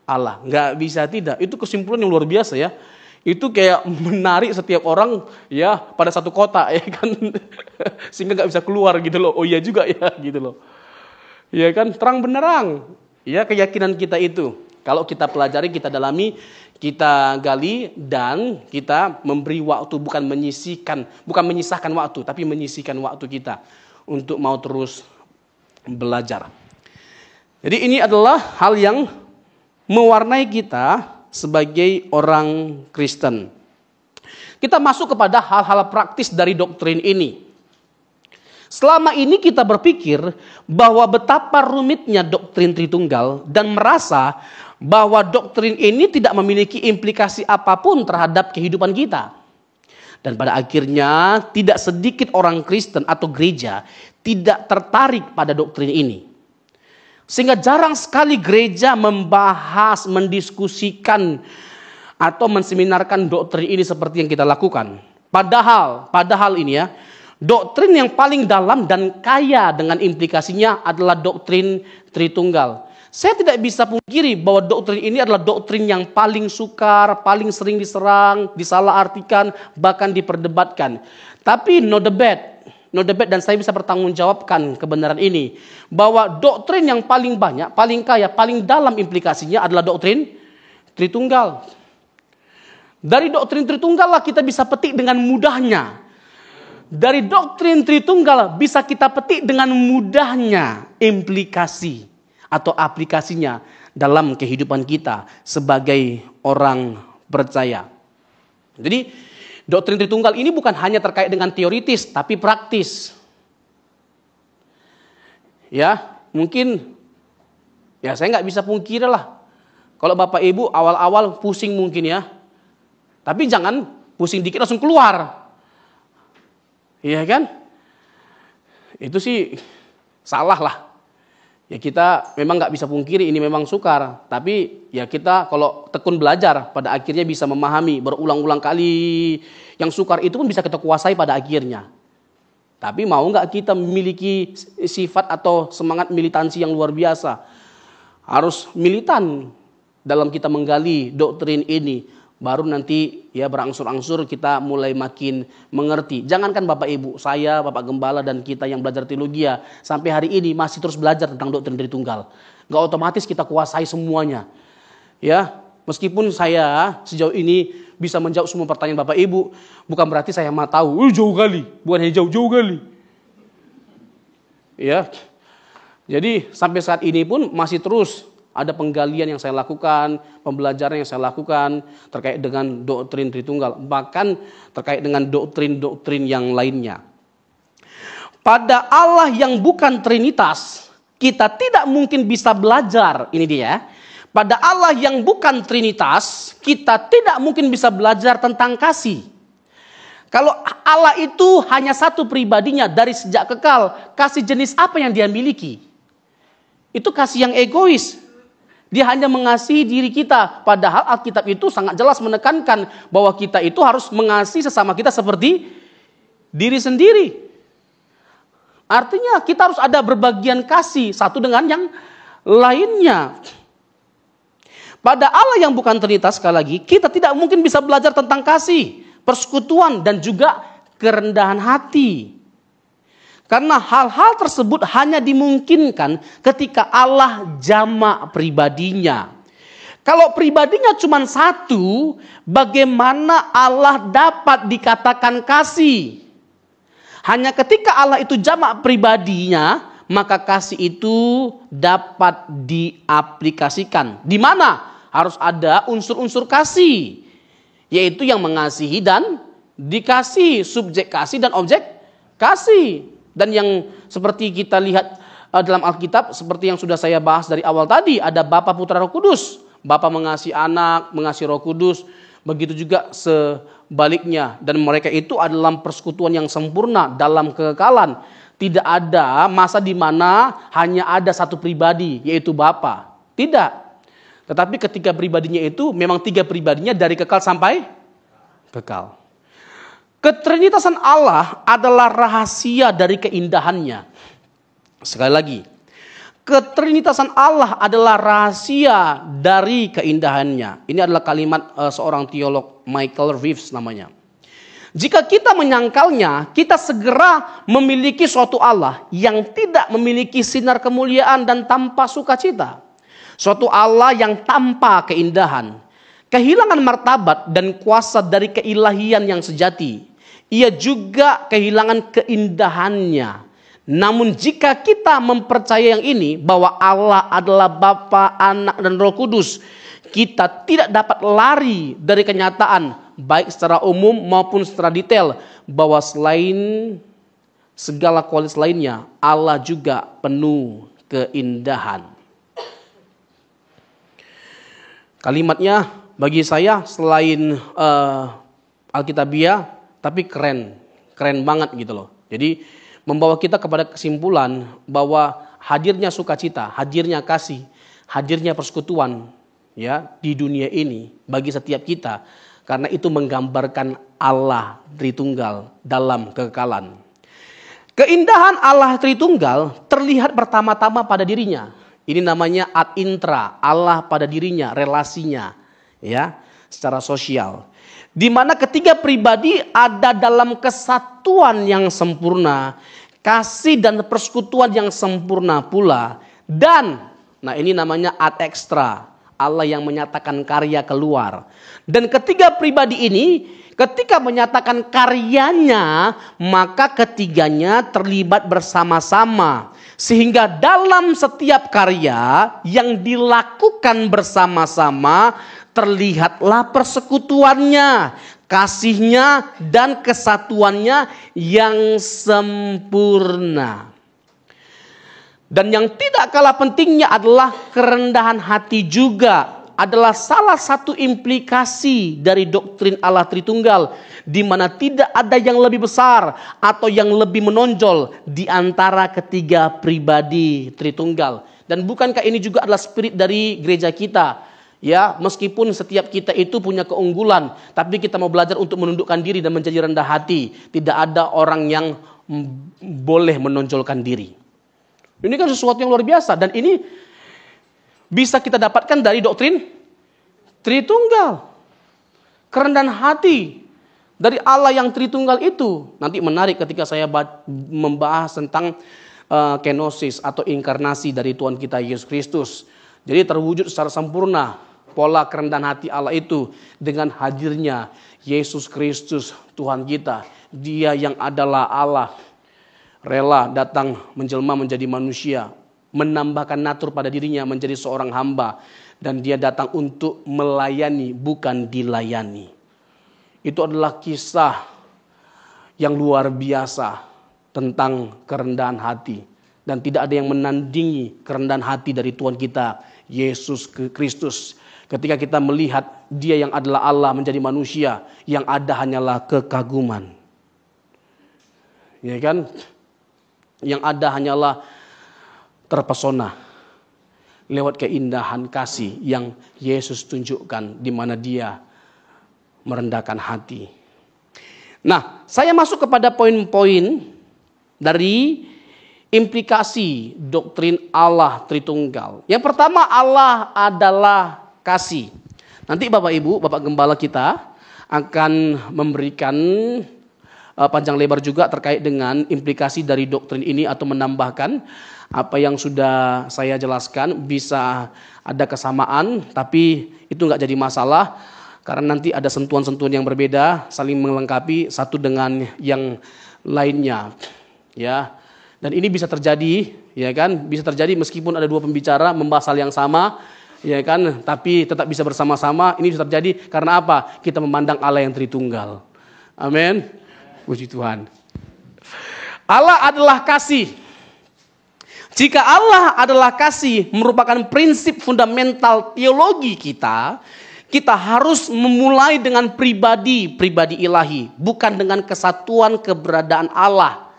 Allah. Gak bisa tidak. Itu kesimpulan yang luar biasa ya. Itu kayak menarik setiap orang ya pada satu kota ya kan. Sehingga gak bisa keluar gitu loh. Oh iya juga ya gitu loh. Ya kan, terang benderang. Ya keyakinan kita itu. Kalau kita pelajari, kita dalami, kita gali, dan kita memberi waktu, bukan menyisahkan waktu, tapi menyisihkan waktu kita untuk mau terus belajar. Jadi ini adalah hal yang mewarnai kita sebagai orang Kristen. Kita masuk kepada hal-hal praktis dari doktrin ini. Selama ini kita berpikir bahwa betapa rumitnya doktrin Tritunggal dan merasa bahwa doktrin ini tidak memiliki implikasi apapun terhadap kehidupan kita. Dan pada akhirnya tidak sedikit orang Kristen atau gereja tidak tertarik pada doktrin ini. Sehingga jarang sekali gereja membahas, mendiskusikan atau menseminarkan doktrin ini seperti yang kita lakukan. Padahal ini ya, doktrin yang paling dalam dan kaya dengan implikasinya adalah doktrin Tritunggal. Saya tidak bisa pungkiri bahwa doktrin ini adalah doktrin yang paling sukar, paling sering diserang, disalahartikan, bahkan diperdebatkan. Tapi no debate, dan saya bisa bertanggungjawabkan kebenaran ini. Bahwa doktrin yang paling banyak, paling kaya, paling dalam implikasinya adalah doktrin Tritunggal. Dari doktrin Tritunggal lah kita bisa petik dengan mudahnya. Dari doktrin Tritunggal bisa kita petik dengan mudahnya implikasi atau aplikasinya dalam kehidupan kita sebagai orang percaya. Jadi doktrin Tritunggal ini bukan hanya terkait dengan teoritis, tapi praktis. Ya, mungkin ya saya nggak bisa pungkiri lah. Kalau Bapak Ibu awal-awal pusing mungkin ya. Tapi jangan pusing dikit langsung keluar. Iya kan? Itu sih salah lah. Ya kita memang nggak bisa pungkiri ini memang sukar. Tapi ya kita kalau tekun belajar pada akhirnya bisa memahami berulang-ulang kali. Yang sukar itu pun bisa kita kuasai pada akhirnya. Tapi mau nggak kita memiliki sifat atau semangat militansi yang luar biasa? Harus militan dalam kita menggali doktrin ini. Baru nanti ya berangsur-angsur kita mulai makin mengerti. Jangankan Bapak Ibu, saya, Bapak Gembala dan kita yang belajar teologi ya, sampai hari ini masih terus belajar tentang doktrin Tritunggal. Gak otomatis kita kuasai semuanya. Ya, meskipun saya sejauh ini bisa menjawab semua pertanyaan Bapak Ibu, bukan berarti saya mah tahu. Jauh kali, bukan hanya jauh kali. Ya. Jadi sampai saat ini pun masih terus ada penggalian yang saya lakukan, pembelajaran yang saya lakukan terkait dengan doktrin Tritunggal, bahkan terkait dengan doktrin-doktrin yang lainnya. Pada Allah yang bukan Trinitas, kita tidak mungkin bisa belajar, ini dia. Pada Allah yang bukan Trinitas, kita tidak mungkin bisa belajar tentang kasih. Kalau Allah itu hanya satu pribadinya dari sejak kekal, kasih jenis apa yang dia miliki? Itu kasih yang egois. Dia hanya mengasihi diri kita. Padahal Alkitab itu sangat jelas menekankan bahwa kita itu harus mengasihi sesama kita seperti diri sendiri. Artinya kita harus ada berbagian kasih satu dengan yang lainnya. Pada Allah yang bukan Trinitas, sekali lagi, kita tidak mungkin bisa belajar tentang kasih, persekutuan, dan juga kerendahan hati. Karena hal-hal tersebut hanya dimungkinkan ketika Allah jamak pribadinya. Kalau pribadinya cuma satu, bagaimana Allah dapat dikatakan kasih? Hanya ketika Allah itu jamak pribadinya, maka kasih itu dapat diaplikasikan. Di mana? Harus ada unsur-unsur kasih. Yaitu yang mengasihi dan dikasih, subjek kasih dan objek kasih. Dan yang seperti kita lihat dalam Alkitab, seperti yang sudah saya bahas dari awal tadi, ada Bapa, Putra, Roh Kudus. Bapa mengasihi anak, mengasihi Roh Kudus, begitu juga sebaliknya. Dan mereka itu adalah persekutuan yang sempurna dalam kekekalan. Tidak ada masa di mana hanya ada satu pribadi, yaitu Bapa. Tidak. Tetapi ketika pribadinya itu memang tiga pribadinya dari kekal sampai kekal. Ketrinitasan Allah adalah rahasia dari keindahannya. Sekali lagi, ketrinitasan Allah adalah rahasia dari keindahannya. Ini adalah kalimat seorang teolog, Michael Reeves namanya. Jika kita menyangkalnya, kita segera memiliki suatu Allah yang tidak memiliki sinar kemuliaan dan tanpa sukacita. Suatu Allah yang tanpa keindahan. Kehilangan martabat dan kuasa dari keilahian yang sejati. Ia juga kehilangan keindahannya. Namun jika kita mempercayai yang ini, bahwa Allah adalah Bapa, Anak, dan Roh Kudus, kita tidak dapat lari dari kenyataan, baik secara umum maupun secara detail, bahwa selain segala kualitas lainnya, Allah juga penuh keindahan. Kalimatnya bagi saya selain Alkitabiah, tapi keren banget gitu loh. Jadi membawa kita kepada kesimpulan bahwa hadirnya sukacita, hadirnya kasih, hadirnya persekutuan ya di dunia ini bagi setiap kita, karena itu menggambarkan Allah Tritunggal dalam kekekalan. Keindahan Allah Tritunggal terlihat pertama-tama pada dirinya. Ini namanya ad intra, Allah pada dirinya, relasinya ya, secara sosial. Di mana ketiga pribadi ada dalam kesatuan yang sempurna, kasih dan persekutuan yang sempurna pula. Dan, nah ini namanya ad extra, Allah yang menyatakan karya keluar. Dan ketiga pribadi ini ketika menyatakan karyanya, maka ketiganya terlibat bersama-sama. Sehingga dalam setiap karya yang dilakukan bersama-sama, terlihatlah persekutuannya, kasihnya, dan kesatuannya yang sempurna. Dan yang tidak kalah pentingnya adalah kerendahan hati juga adalah salah satu implikasi dari doktrin Allah Tritunggal, di mana tidak ada yang lebih besar atau yang lebih menonjol di antara ketiga pribadi Tritunggal. Dan bukankah ini juga adalah spirit dari gereja kita? Ya, meskipun setiap kita itu punya keunggulan, tapi kita mau belajar untuk menundukkan diri dan menjadi rendah hati. Tidak ada orang yang boleh menonjolkan diri. Ini kan sesuatu yang luar biasa, dan ini bisa kita dapatkan dari doktrin Tritunggal. Kerendahan hati dari Allah yang Tritunggal itu. Nanti menarik ketika saya membahas tentang kenosis atau inkarnasi dari Tuhan kita Yesus Kristus. Jadi terwujud secara sempurna pola kerendahan hati Allah itu dengan hadirnya Yesus Kristus Tuhan kita. Dia yang adalah Allah, rela datang menjelma menjadi manusia, menambahkan natur pada dirinya menjadi seorang hamba. Dan dia datang untuk melayani, bukan dilayani. Itu adalah kisah yang luar biasa tentang kerendahan hati. Dan tidak ada yang menandingi kerendahan hati dari Tuhan kita Yesus Kristus. Ketika kita melihat dia yang adalah Allah menjadi manusia, yang ada hanyalah kekaguman. Ya kan? Yang ada hanyalah terpesona lewat keindahan kasih yang Yesus tunjukkan, di mana dia merendahkan hati. Nah, saya masuk kepada poin-poin dari implikasi doktrin Allah Tritunggal. Yang pertama, Allah adalah kasih. Nanti Bapak Ibu, Bapak Gembala kita akan memberikan panjang lebar juga terkait dengan implikasi dari doktrin ini, atau menambahkan apa yang sudah saya jelaskan. Bisa ada kesamaan, tapi itu nggak jadi masalah, karena nanti ada sentuhan-sentuhan yang berbeda, saling melengkapi satu dengan yang lainnya, ya. Dan ini bisa terjadi, ya kan? Bisa terjadi meskipun ada dua pembicara membahas hal yang sama, ya kan? Tapi tetap bisa bersama-sama. Ini bisa terjadi karena apa? Kita memandang Allah yang Tritunggal. Amin. Puji Tuhan. Allah adalah kasih. Jika Allah adalah kasih merupakan prinsip fundamental teologi kita, Kita harus memulai dengan pribadi ilahi, bukan dengan kesatuan keberadaan Allah.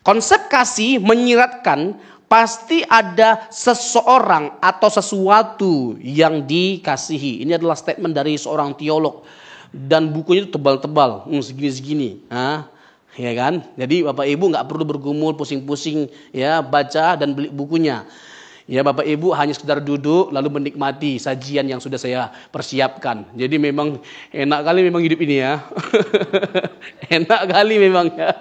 Konsep kasih menyiratkan pasti ada seseorang atau sesuatu yang dikasihi. Ini adalah statement dari seorang teolog. Dan bukunya itu tebal-tebal, segini-segini. Ya kan? Jadi Bapak Ibu nggak perlu bergumul pusing-pusing ya baca dan beli bukunya. Ya Bapak Ibu hanya sekedar duduk lalu menikmati sajian yang sudah saya persiapkan. Jadi memang enak kali memang hidup ini ya. Enak kali memang ya.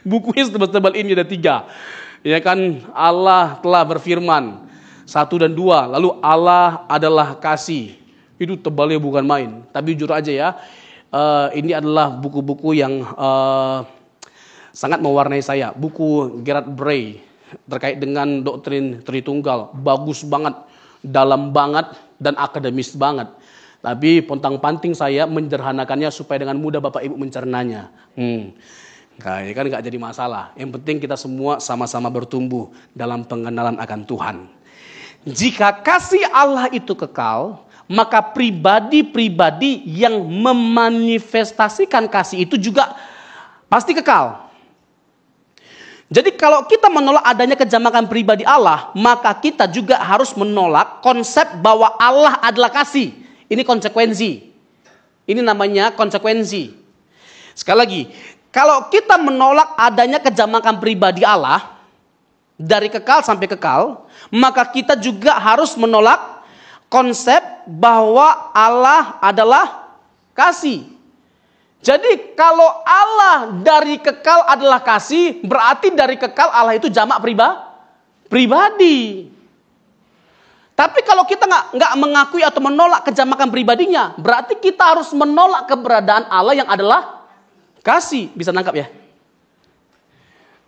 Bukunya setebal-tebal ini ada 3. Ya kan, Allah telah berfirman 1 dan 2. Lalu Allah adalah kasih. Itu tebalnya bukan main. Tapi jujur aja ya, ini adalah buku-buku yang sangat mewarnai saya. Buku Gerard Bray terkait dengan doktrin Tritunggal. Bagus banget, dalam banget, dan akademis banget. Tapi pontang-panting saya menyederhanakannya supaya dengan mudah Bapak Ibu mencernanya. Nah, ini kan nggak jadi masalah. Yang penting kita semua sama-sama bertumbuh dalam pengenalan akan Tuhan. Jika kasih Allah itu kekal, maka pribadi-pribadi yang memanifestasikan kasih itu juga pasti kekal. Jadi kalau kita menolak adanya kejamakan pribadi Allah, maka kita juga harus menolak konsep bahwa Allah adalah kasih. Ini konsekuensi. Ini namanya konsekuensi. Sekali lagi, kalau kita menolak adanya kejamakan pribadi Allah, dari kekal sampai kekal, maka kita juga harus menolak konsep bahwa Allah adalah kasih. Jadi kalau Allah dari kekal adalah kasih, berarti dari kekal Allah itu jamak pribadi. Tapi kalau kita nggak mengakui atau menolak kejamakan pribadinya, berarti kita harus menolak keberadaan Allah yang adalah kasih. Bisa nangkap ya?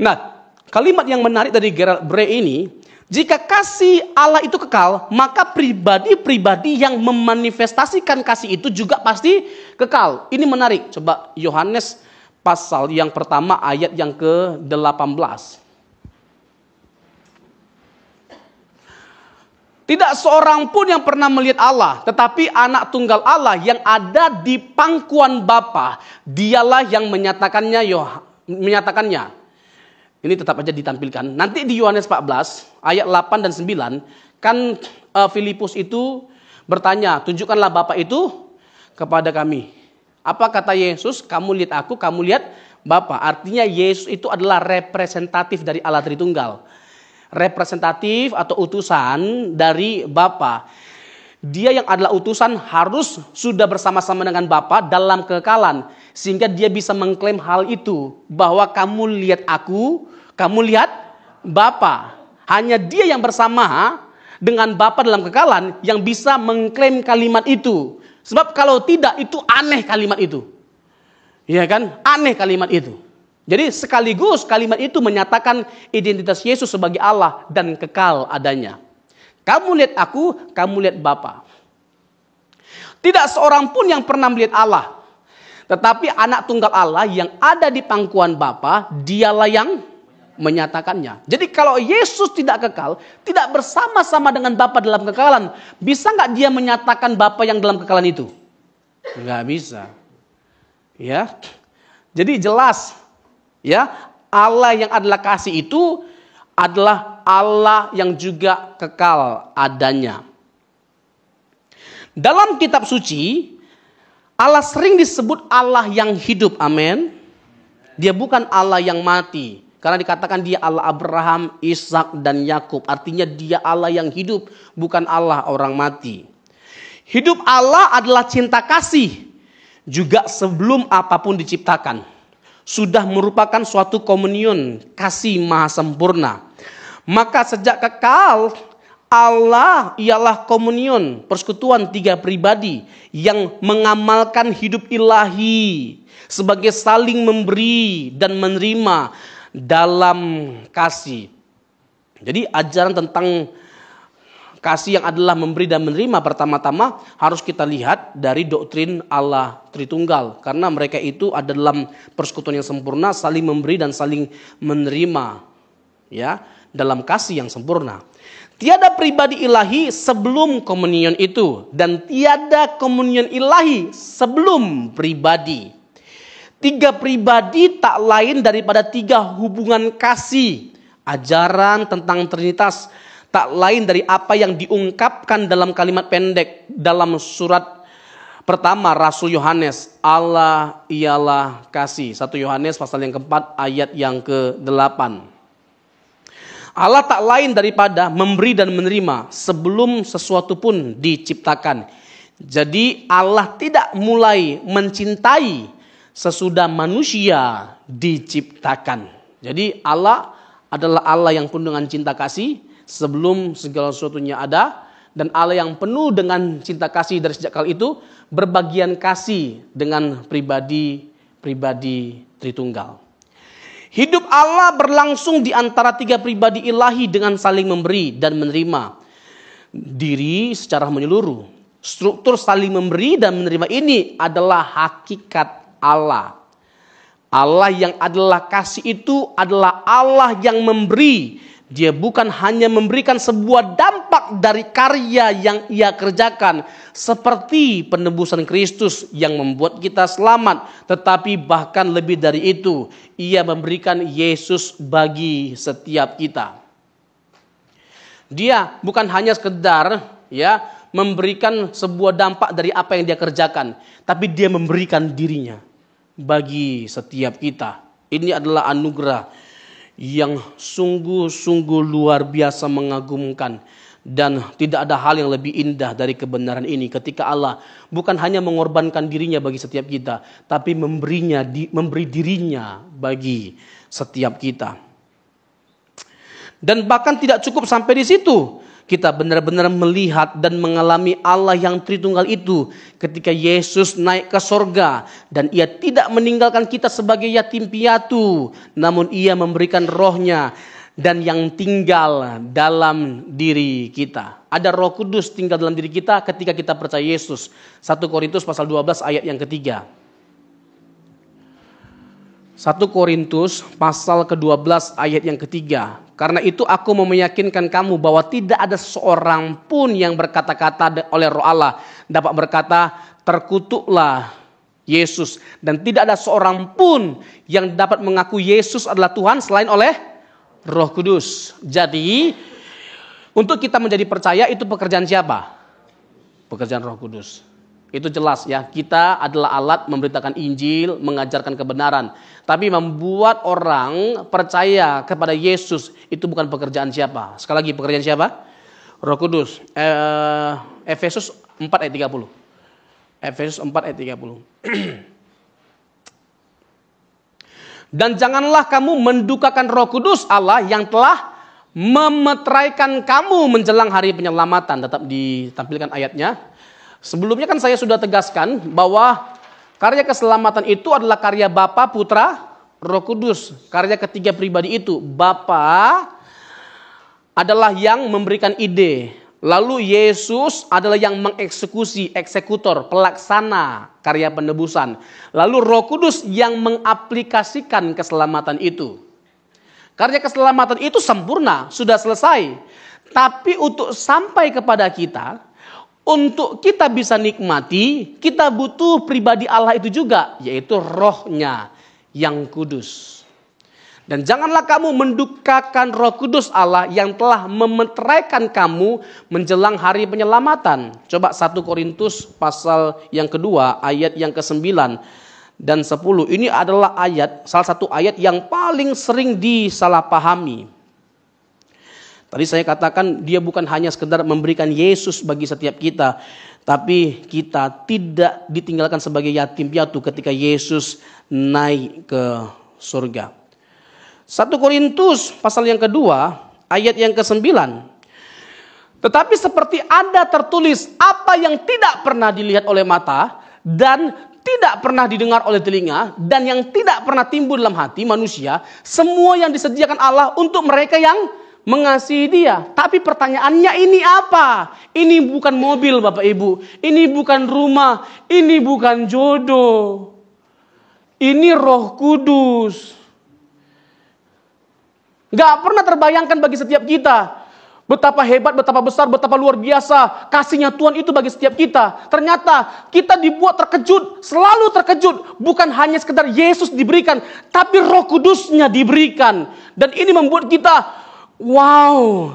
Nah, kalimat yang menarik dari Gerard Bray ini, jika kasih Allah itu kekal, maka pribadi-pribadi yang memanifestasikan kasih itu juga pasti kekal. Ini menarik. Coba Yohanes pasal yang pertama ayat yang ke-18. Tidak seorang pun yang pernah melihat Allah, tetapi anak tunggal Allah yang ada di pangkuan Bapa, dialah yang menyatakannya. Ini tetap aja ditampilkan. Nanti di Yohanes 14 ayat 8 dan 9 kan Filipus itu bertanya, tunjukkanlah Bapa itu kepada kami. Apa kata Yesus? Kamu lihat aku, kamu lihat Bapa. Artinya Yesus itu adalah representatif dari Allah Tritunggal. Representatif atau utusan dari Bapa. Dia yang adalah utusan harus sudah bersama-sama dengan Bapa dalam kekekalan. Sehingga dia bisa mengklaim hal itu. Bahwa kamu lihat aku, kamu lihat Bapa. Hanya dia yang bersama dengan Bapa dalam kekekalan yang bisa mengklaim kalimat itu. Sebab kalau tidak itu aneh kalimat itu. Iya kan? Aneh kalimat itu. Jadi sekaligus kalimat itu menyatakan identitas Yesus sebagai Allah dan kekal adanya. Kamu lihat aku, kamu lihat Bapa. Tidak seorang pun yang pernah melihat Allah. Tetapi anak tunggal Allah yang ada di pangkuan Bapa, dialah yang menyatakannya. Jadi kalau Yesus tidak kekal, tidak bersama-sama dengan Bapa dalam kekekalan, bisa nggak dia menyatakan Bapa yang dalam kekekalan itu? Nggak bisa. Ya, jadi jelas. Ya, Allah yang adalah kasih itu adalah Allah yang juga kekal adanya. Dalam kitab suci, Allah sering disebut Allah yang hidup. Amin. Dia bukan Allah yang mati. Karena dikatakan dia Allah Abraham, Ishak dan Yakub. Artinya dia Allah yang hidup, bukan Allah orang mati. Hidup Allah adalah cinta kasih. Juga sebelum apapun diciptakan. Sudah merupakan suatu komunion kasih maha sempurna. Maka sejak kekal Allah ialah komunion, persekutuan 3 pribadi yang mengamalkan hidup ilahi sebagai saling memberi dan menerima dalam kasih. Jadi ajaran tentang kasih yang adalah memberi dan menerima pertama-tama harus kita lihat dari doktrin Allah Tritunggal. Karena mereka itu ada dalam persekutuan yang sempurna, saling memberi dan saling menerima. Ya, dalam kasih yang sempurna. Tiada pribadi ilahi sebelum komunion itu, dan tiada komunion ilahi sebelum pribadi. 3 pribadi tak lain daripada 3 hubungan kasih. Ajaran tentang Trinitas tak lain dari apa yang diungkapkan dalam kalimat pendek dalam surat pertama Rasul Yohanes. Allah ialah kasih. 1 Yohanes pasal yang keempat ayat yang ke-8. Allah tak lain daripada memberi dan menerima sebelum sesuatu pun diciptakan. Jadi Allah tidak mulai mencintai sesudah manusia diciptakan. Jadi Allah adalah Allah yang penuh dengan cinta kasih sebelum segala sesuatunya ada. Dan Allah yang penuh dengan cinta kasih dari sejak kala itu berbagian kasih dengan pribadi Tritunggal. Hidup Allah berlangsung di antara 3 pribadi ilahi dengan saling memberi dan menerima diri secara menyeluruh. Struktur saling memberi dan menerima ini adalah hakikat Allah. Allah yang adalah kasih itu adalah Allah yang memberi. Dia bukan hanya memberikan sebuah dampak dari karya yang ia kerjakan, seperti penebusan Kristus yang membuat kita selamat, tetapi bahkan lebih dari itu, ia memberikan Yesus bagi setiap kita. Dia bukan hanya sekedar memberikan sebuah dampak dari apa yang dia kerjakan, tapi dia memberikan dirinya bagi setiap kita. Ini adalah anugerah yang sungguh-sungguh luar biasa mengagumkan. Dan tidak ada hal yang lebih indah dari kebenaran ini, ketika Allah bukan hanya mengorbankan dirinya bagi setiap kita, tapi memberi dirinya bagi setiap kita. Dan bahkan tidak cukup sampai di situ. Kita benar-benar melihat dan mengalami Allah yang Tritunggal itu ketika Yesus naik ke sorga. Dan ia tidak meninggalkan kita sebagai yatim piatu, namun ia memberikan rohnya dan yang tinggal dalam diri kita. Ada Roh Kudus tinggal dalam diri kita ketika kita percaya Yesus. 1 Korintus pasal 12 ayat yang ketiga. 1 Korintus pasal ke-12 ayat yang ketiga. Karena itu aku mau meyakinkan kamu bahwa tidak ada seorang pun yang berkata-kata oleh Roh Allah dapat berkata terkutuklah Yesus. Dan tidak ada seorang pun yang dapat mengaku Yesus adalah Tuhan selain oleh Roh Kudus. Jadi untuk kita menjadi percaya itu pekerjaan siapa? Pekerjaan Roh Kudus. Itu jelas ya, kita adalah alat memberitakan Injil, mengajarkan kebenaran. Tapi membuat orang percaya kepada Yesus itu bukan pekerjaan siapa? Sekali lagi, pekerjaan siapa? Roh Kudus. Efesus 4 ayat 30. Efesus 4 ayat 30. Dan janganlah kamu mendukakan Roh Kudus Allah yang telah memeteraikan kamu menjelang hari penyelamatan. Tetap ditampilkan ayatnya. Sebelumnya kan saya sudah tegaskan bahwa karya keselamatan itu adalah karya Bapa, Putra, Roh Kudus. Karya ketiga pribadi itu. Bapa adalah yang memberikan ide. Lalu Yesus adalah yang mengeksekusi, eksekutor, pelaksana karya penebusan. Lalu Roh Kudus yang mengaplikasikan keselamatan itu. Karya keselamatan itu sempurna, sudah selesai. Tapi untuk sampai kepada kita, untuk kita bisa nikmati, kita butuh pribadi Allah itu juga, yaitu rohnya yang kudus. Dan janganlah kamu mendukakan Roh Kudus Allah yang telah memeteraikan kamu menjelang hari penyelamatan. Coba 1 Korintus pasal yang kedua ayat yang ke-9 dan 10. Ini adalah salah satu ayat yang paling sering disalahpahami. Tadi saya katakan dia bukan hanya sekedar memberikan Yesus bagi setiap kita, tapi kita tidak ditinggalkan sebagai yatim piatu ketika Yesus naik ke surga. 1 Korintus pasal yang kedua ayat yang ke-9. Tetapi seperti ada tertulis, apa yang tidak pernah dilihat oleh mata dan tidak pernah didengar oleh telinga dan yang tidak pernah timbul dalam hati manusia, semua yang disediakan Allah untuk mereka yang mengasihi Dia. Tapi pertanyaannya, ini apa? Ini bukan mobil Bapak Ibu, ini bukan rumah, ini bukan jodoh. Ini Roh Kudus. Gak pernah terbayangkan bagi setiap kita Betapa hebat, betapa besar, betapa luar biasa kasihnya Tuhan itu bagi setiap kita. Ternyata kita dibuat terkejut, selalu terkejut. Bukan hanya sekedar Yesus diberikan, tapi Roh Kudusnya diberikan. Dan ini membuat kita, wow,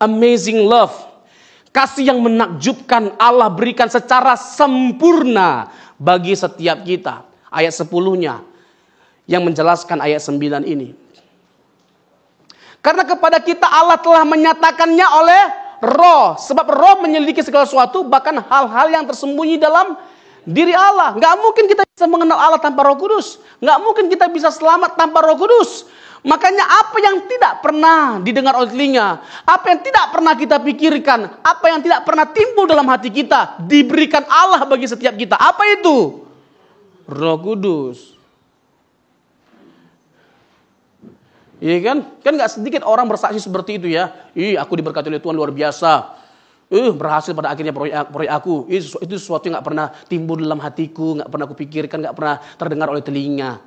amazing love. Kasih yang menakjubkan Allah berikan secara sempurna bagi setiap kita. Ayat 10-nya yang menjelaskan ayat 9 ini. Karena kepada kita Allah telah menyatakannya oleh Roh. Sebab Roh menyelidiki segala sesuatu, bahkan hal-hal yang tersembunyi dalam diri Allah. Nggak mungkin kita bisa mengenal Allah tanpa Roh Kudus. Nggak mungkin kita bisa selamat tanpa Roh Kudus. Makanya apa yang tidak pernah didengar oleh telinga, apa yang tidak pernah kita pikirkan, apa yang tidak pernah timbul dalam hati kita, diberikan Allah bagi setiap kita. Apa itu? Roh Kudus. Iya kan? Kan gak sedikit orang bersaksi seperti itu ya. Aku diberkati oleh Tuhan luar biasa. Berhasil pada akhirnya proyek aku. Itu sesuatu yang gak pernah timbul dalam hatiku, gak pernah kupikirkan, gak pernah terdengar oleh telinga.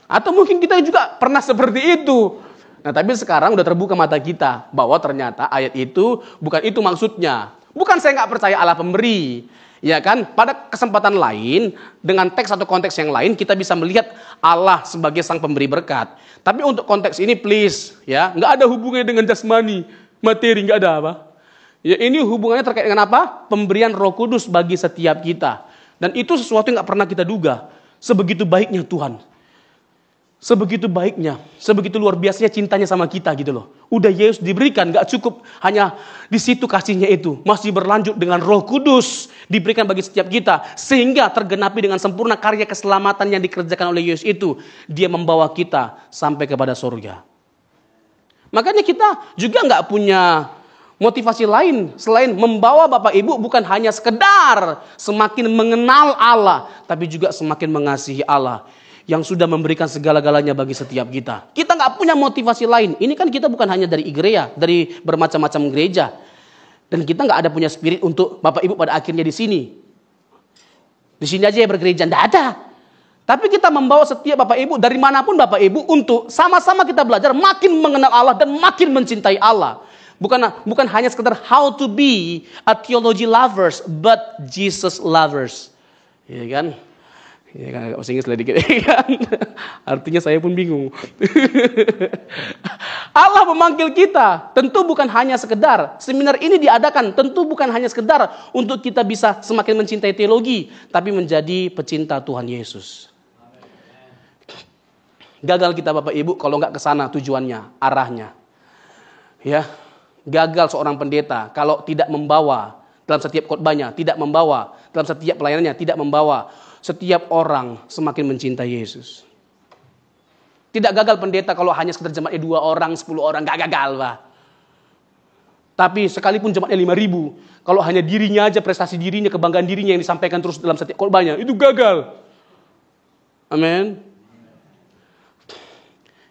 Atau mungkin kita juga pernah seperti itu. Nah, tapi sekarang udah terbuka mata kita bahwa ternyata ayat itu bukan itu maksudnya. Bukan saya gak percaya Allah pemberi. Ya kan, pada kesempatan lain, dengan teks atau konteks yang lain, kita bisa melihat Allah sebagai sang pemberi berkat. Tapi untuk konteks ini please, ya, nggak ada hubungannya dengan jasmani, materi, nggak ada apa. Ya, ini hubungannya terkait dengan apa? Pemberian Roh Kudus bagi setiap kita. Dan itu sesuatu yang nggak pernah kita duga. Sebegitu baiknya Tuhan. Sebegitu baiknya, sebegitu luar biasanya cintanya sama kita gitu loh. Udah Yesus diberikan, gak cukup hanya di situ kasihnya itu. Masih berlanjut dengan Roh Kudus diberikan bagi setiap kita. Sehingga tergenapi dengan sempurna karya keselamatan yang dikerjakan oleh Yesus itu. Dia membawa kita sampai kepada surga. Makanya kita juga gak punya motivasi lain selain membawa Bapak Ibu bukan hanya sekedar semakin mengenal Allah, tapi juga semakin mengasihi Allah yang sudah memberikan segala-galanya bagi setiap kita. Kita nggak punya motivasi lain. Ini kan kita bukan hanya dari Igrea, dari bermacam-macam gereja. Dan kita nggak ada punya spirit untuk Bapak Ibu pada akhirnya di sini. Di sini aja ya bergereja, nggak ada. Tapi kita membawa setiap Bapak Ibu, dari manapun Bapak Ibu, untuk sama-sama kita belajar makin mengenal Allah dan makin mencintai Allah. Bukan hanya sekedar how to be a theology lovers, but Jesus lovers. Ya kan? Ya kan, agak bahasa Inggris lah dikit kan. Artinya saya pun bingung. Allah memanggil kita, tentu bukan hanya sekedar seminar ini diadakan, tentu bukan hanya sekedar untuk kita bisa semakin mencintai teologi, tapi menjadi pecinta Tuhan Yesus. Gagal kita Bapak Ibu kalau nggak ke sana tujuannya, arahnya. Ya, gagal seorang pendeta kalau tidak membawa dalam setiap khotbahnya, tidak membawa dalam setiap pelayanannya, tidak membawa setiap orang semakin mencintai Yesus. Tidak gagal pendeta kalau hanya sekedar jemaatnya 2 orang, 10 orang. Gak gagal, Pak. Tapi sekalipun jemaatnya 5.000, kalau hanya dirinya aja, prestasi dirinya, kebanggaan dirinya yang disampaikan terus dalam setiap khotbahnya, itu gagal. Amin.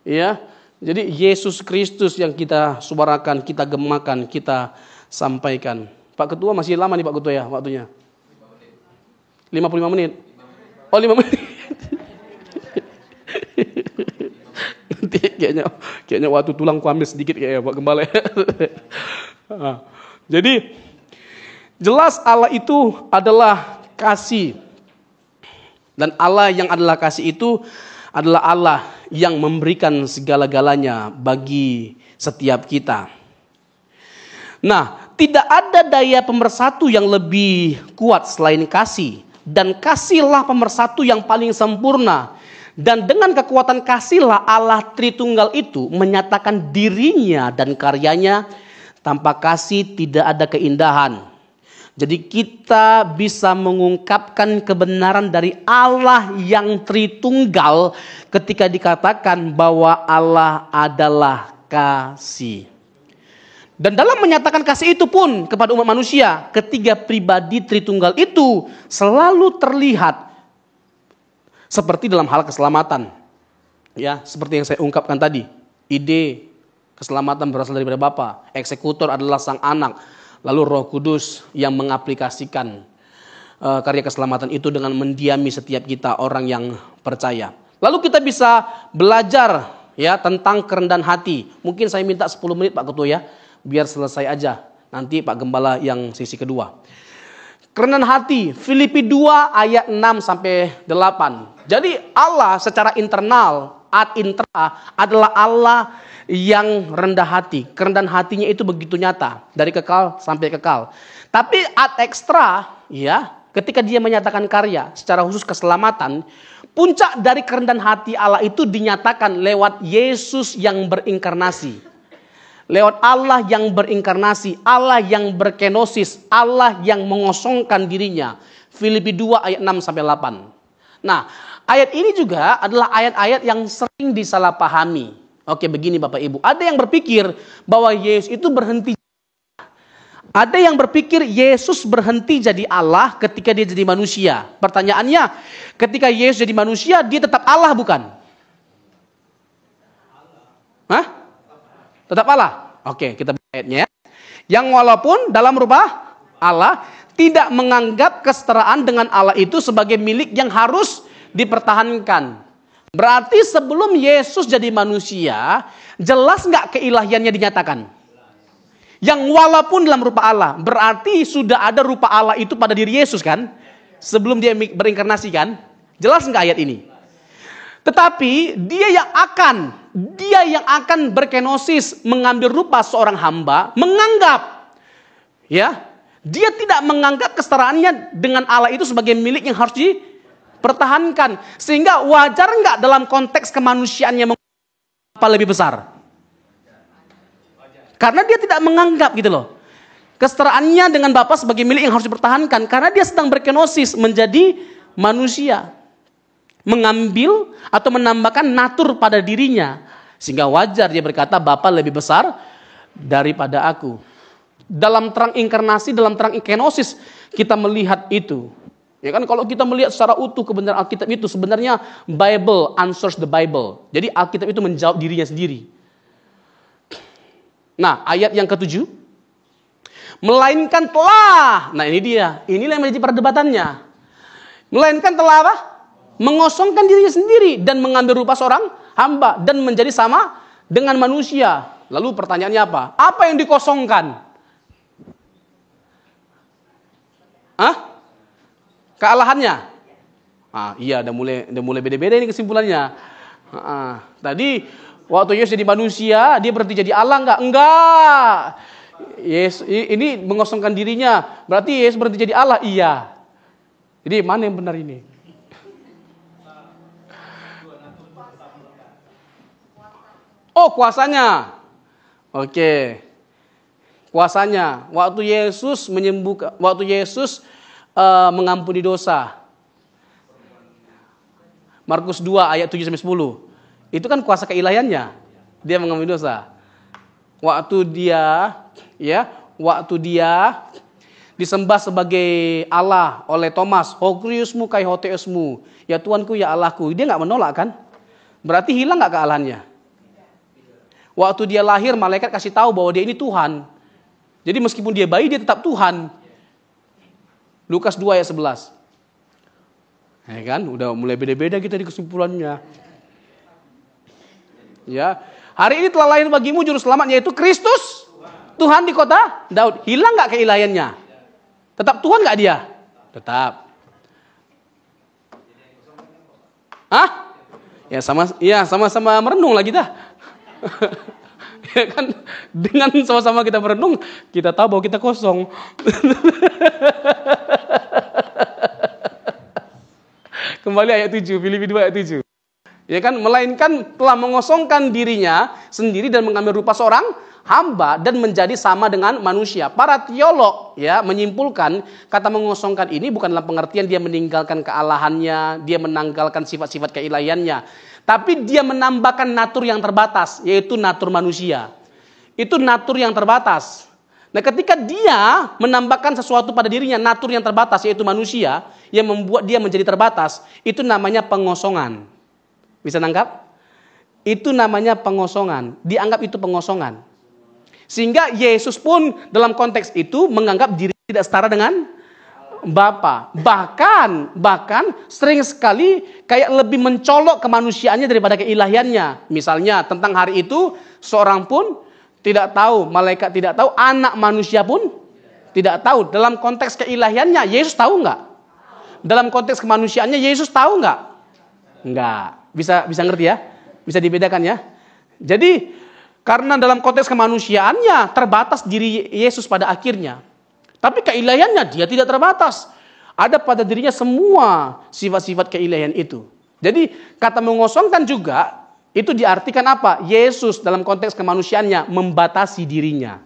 Ya, jadi Yesus Kristus yang kita suarakan, kita gemakan, kita sampaikan. Pak Ketua masih lama nih Pak Ketua ya waktunya? 55 menit. Oh 5 menit. Nanti kayaknya waktu tulangku ambil sedikit kayaknya Pak Gembala. Jadi jelas Allah itu adalah kasih. Dan Allah yang adalah kasih itu adalah Allah yang memberikan segala-galanya bagi setiap kita. Nah, tidak ada daya pemersatu yang lebih kuat selain kasih. Dan kasihlah pemersatu yang paling sempurna. Dan dengan kekuatan kasihlah Allah Tritunggal itu menyatakan dirinya dan karyanya. Tanpa kasih tidak ada keindahan. Jadi kita bisa mengungkapkan kebenaran dari Allah yang Tritunggal ketika dikatakan bahwa Allah adalah kasih. Dan dalam menyatakan kasih itu pun kepada umat manusia, ketiga pribadi Tritunggal itu selalu terlihat seperti dalam hal keselamatan. Ya, seperti yang saya ungkapkan tadi. Ide keselamatan berasal daripada Bapa, eksekutor adalah Sang Anak, lalu Roh Kudus yang mengaplikasikan karya keselamatan itu dengan mendiami setiap kita orang yang percaya. Lalu kita bisa belajar ya, tentang kerendahan hati. Mungkin saya minta 10 menit Pak Ketua ya, biar selesai aja. Nanti Pak Gembala yang sesi kedua. Kerendahan hati, Filipi 2 ayat 6 sampai 8. Jadi Allah secara internal, ad intra, adalah Allah yang rendah hati. Kerendahan hatinya itu begitu nyata, dari kekal sampai kekal. Tapi ad ekstra, ya, ketika dia menyatakan karya secara khusus keselamatan, puncak dari kerendahan hati Allah itu dinyatakan lewat Yesus yang berinkarnasi. Lewat Allah yang berinkarnasi, Allah yang berkenosis, Allah yang mengosongkan dirinya. Filipi 2 ayat 6 sampai 8. Nah, ayat ini juga adalah ayat-ayat yang sering disalahpahami. Oke, begini Bapak Ibu. Ada yang berpikir bahwa Yesus itu berhenti. Ada yang berpikir Yesus berhenti jadi Allah ketika dia jadi manusia. Pertanyaannya, ketika Yesus jadi manusia, dia tetap Allah bukan? Hah? Tetap Allah. Oke, kita baca ayatnya ya. Yang walaupun dalam rupa Allah, tidak menganggap kesetaraan dengan Allah itu sebagai milik yang harus dipertahankan. Berarti sebelum Yesus jadi manusia, jelas nggak keilahiannya dinyatakan? Yang walaupun dalam rupa Allah, berarti sudah ada rupa Allah itu pada diri Yesus kan? Sebelum dia berinkarnasi kan? Jelas nggak ayat ini? Tetapi dia yang akan berkenosis, mengambil rupa seorang hamba, menganggap, ya, dia tidak menganggap kesetaraannya dengan Allah itu sebagai milik yang harus dipertahankan. Sehingga wajar nggak dalam konteks kemanusiaannya apa lebih besar? Karena dia tidak menganggap gitu loh. Kesetaraannya dengan Bapa sebagai milik yang harus dipertahankan. Karena dia sedang berkenosis menjadi manusia. Mengambil atau menambahkan natur pada dirinya. Sehingga wajar dia berkata Bapa lebih besar daripada aku. Dalam terang inkarnasi, dalam terang kenosis kita melihat itu. Ya kan, kalau kita melihat secara utuh kebenaran Alkitab itu sebenarnya Bible answers the Bible. Jadi Alkitab itu menjawab dirinya sendiri. Nah, ayat yang ke-7. Melainkan telah. Nah, ini dia. Inilah yang menjadi perdebatannya. Melainkan telah apa? Mengosongkan dirinya sendiri dan mengambil rupa seorang hamba dan menjadi sama dengan manusia. Lalu pertanyaannya apa? Apa yang dikosongkan? Hah? Kealahannya? Iya, udah mulai beda-beda ini kesimpulannya. Tadi waktu Yesus jadi manusia, dia berarti jadi Allah enggak? Enggak. Yesus ini mengosongkan dirinya, berarti Yesus berarti jadi Allah? Iya. Jadi mana yang benar ini? Oh, kuasanya. Oke. Kuasanya. Waktu Yesus menyembuhkan, waktu Yesus mengampuni dosa. Markus 2 ayat 7 sampai 10. Itu kan kuasa keilahiannya. Dia mengampuni dosa. Waktu dia disembah sebagai Allah oleh Thomas, Hokriusmu kai hoteusmu, ya Tuanku ya Allahku. Dia enggak menolak kan? Berarti hilang enggak kealahannya? Waktu dia lahir, malaikat kasih tahu bahwa dia ini Tuhan. Jadi meskipun dia bayi, dia tetap Tuhan. Lukas 2 ayat 11. Ya kan, udah mulai beda-beda kita di kesimpulannya. Ya, hari ini telah lahir bagimu juru selamat, yaitu Kristus, Tuhan di kota Daud. Hilang nggak keilahiannya? Tetap Tuhan nggak dia? Tetap. Hah? Ya sama-sama merenung lah kita. Ya kan, dengan sama-sama kita merenung, kita tahu bahwa kita kosong. Kembali ayat 7, Filipi 2 ayat 7. Ya kan, melainkan telah mengosongkan dirinya sendiri dan mengambil rupa seorang hamba dan menjadi sama dengan manusia. Para teolog ya menyimpulkan kata mengosongkan ini bukan dalam pengertian dia meninggalkan kealahannya, dia menanggalkan sifat-sifat keilahiannya, tapi dia menambahkan natur yang terbatas, yaitu natur manusia. Itu natur yang terbatas. Nah, ketika dia menambahkan sesuatu pada dirinya, natur yang terbatas, yaitu manusia, yang membuat dia menjadi terbatas, itu namanya pengosongan. Bisa nangkap? Itu namanya pengosongan. Dianggap itu pengosongan. Sehingga Yesus pun dalam konteks itu menganggap diri tidak setara dengan Bapa. Bahkan sering sekali kayak lebih mencolok kemanusiaannya daripada keilahiannya. Misalnya tentang hari itu seorang pun tidak tahu, malaikat tidak tahu, anak manusia pun tidak tahu. Dalam konteks keilahiannya Yesus tahu nggak? Dalam konteks kemanusiaannya Yesus tahu nggak? Nggak. Bisa ngerti ya? Bisa dibedakan ya? Jadi karena dalam konteks kemanusiaannya terbatas diri Yesus pada akhirnya. Tapi keilahiannya dia tidak terbatas. Ada pada dirinya semua sifat-sifat keilahian itu. Jadi kata mengosongkan juga itu diartikan apa? Yesus dalam konteks kemanusiaannya membatasi dirinya.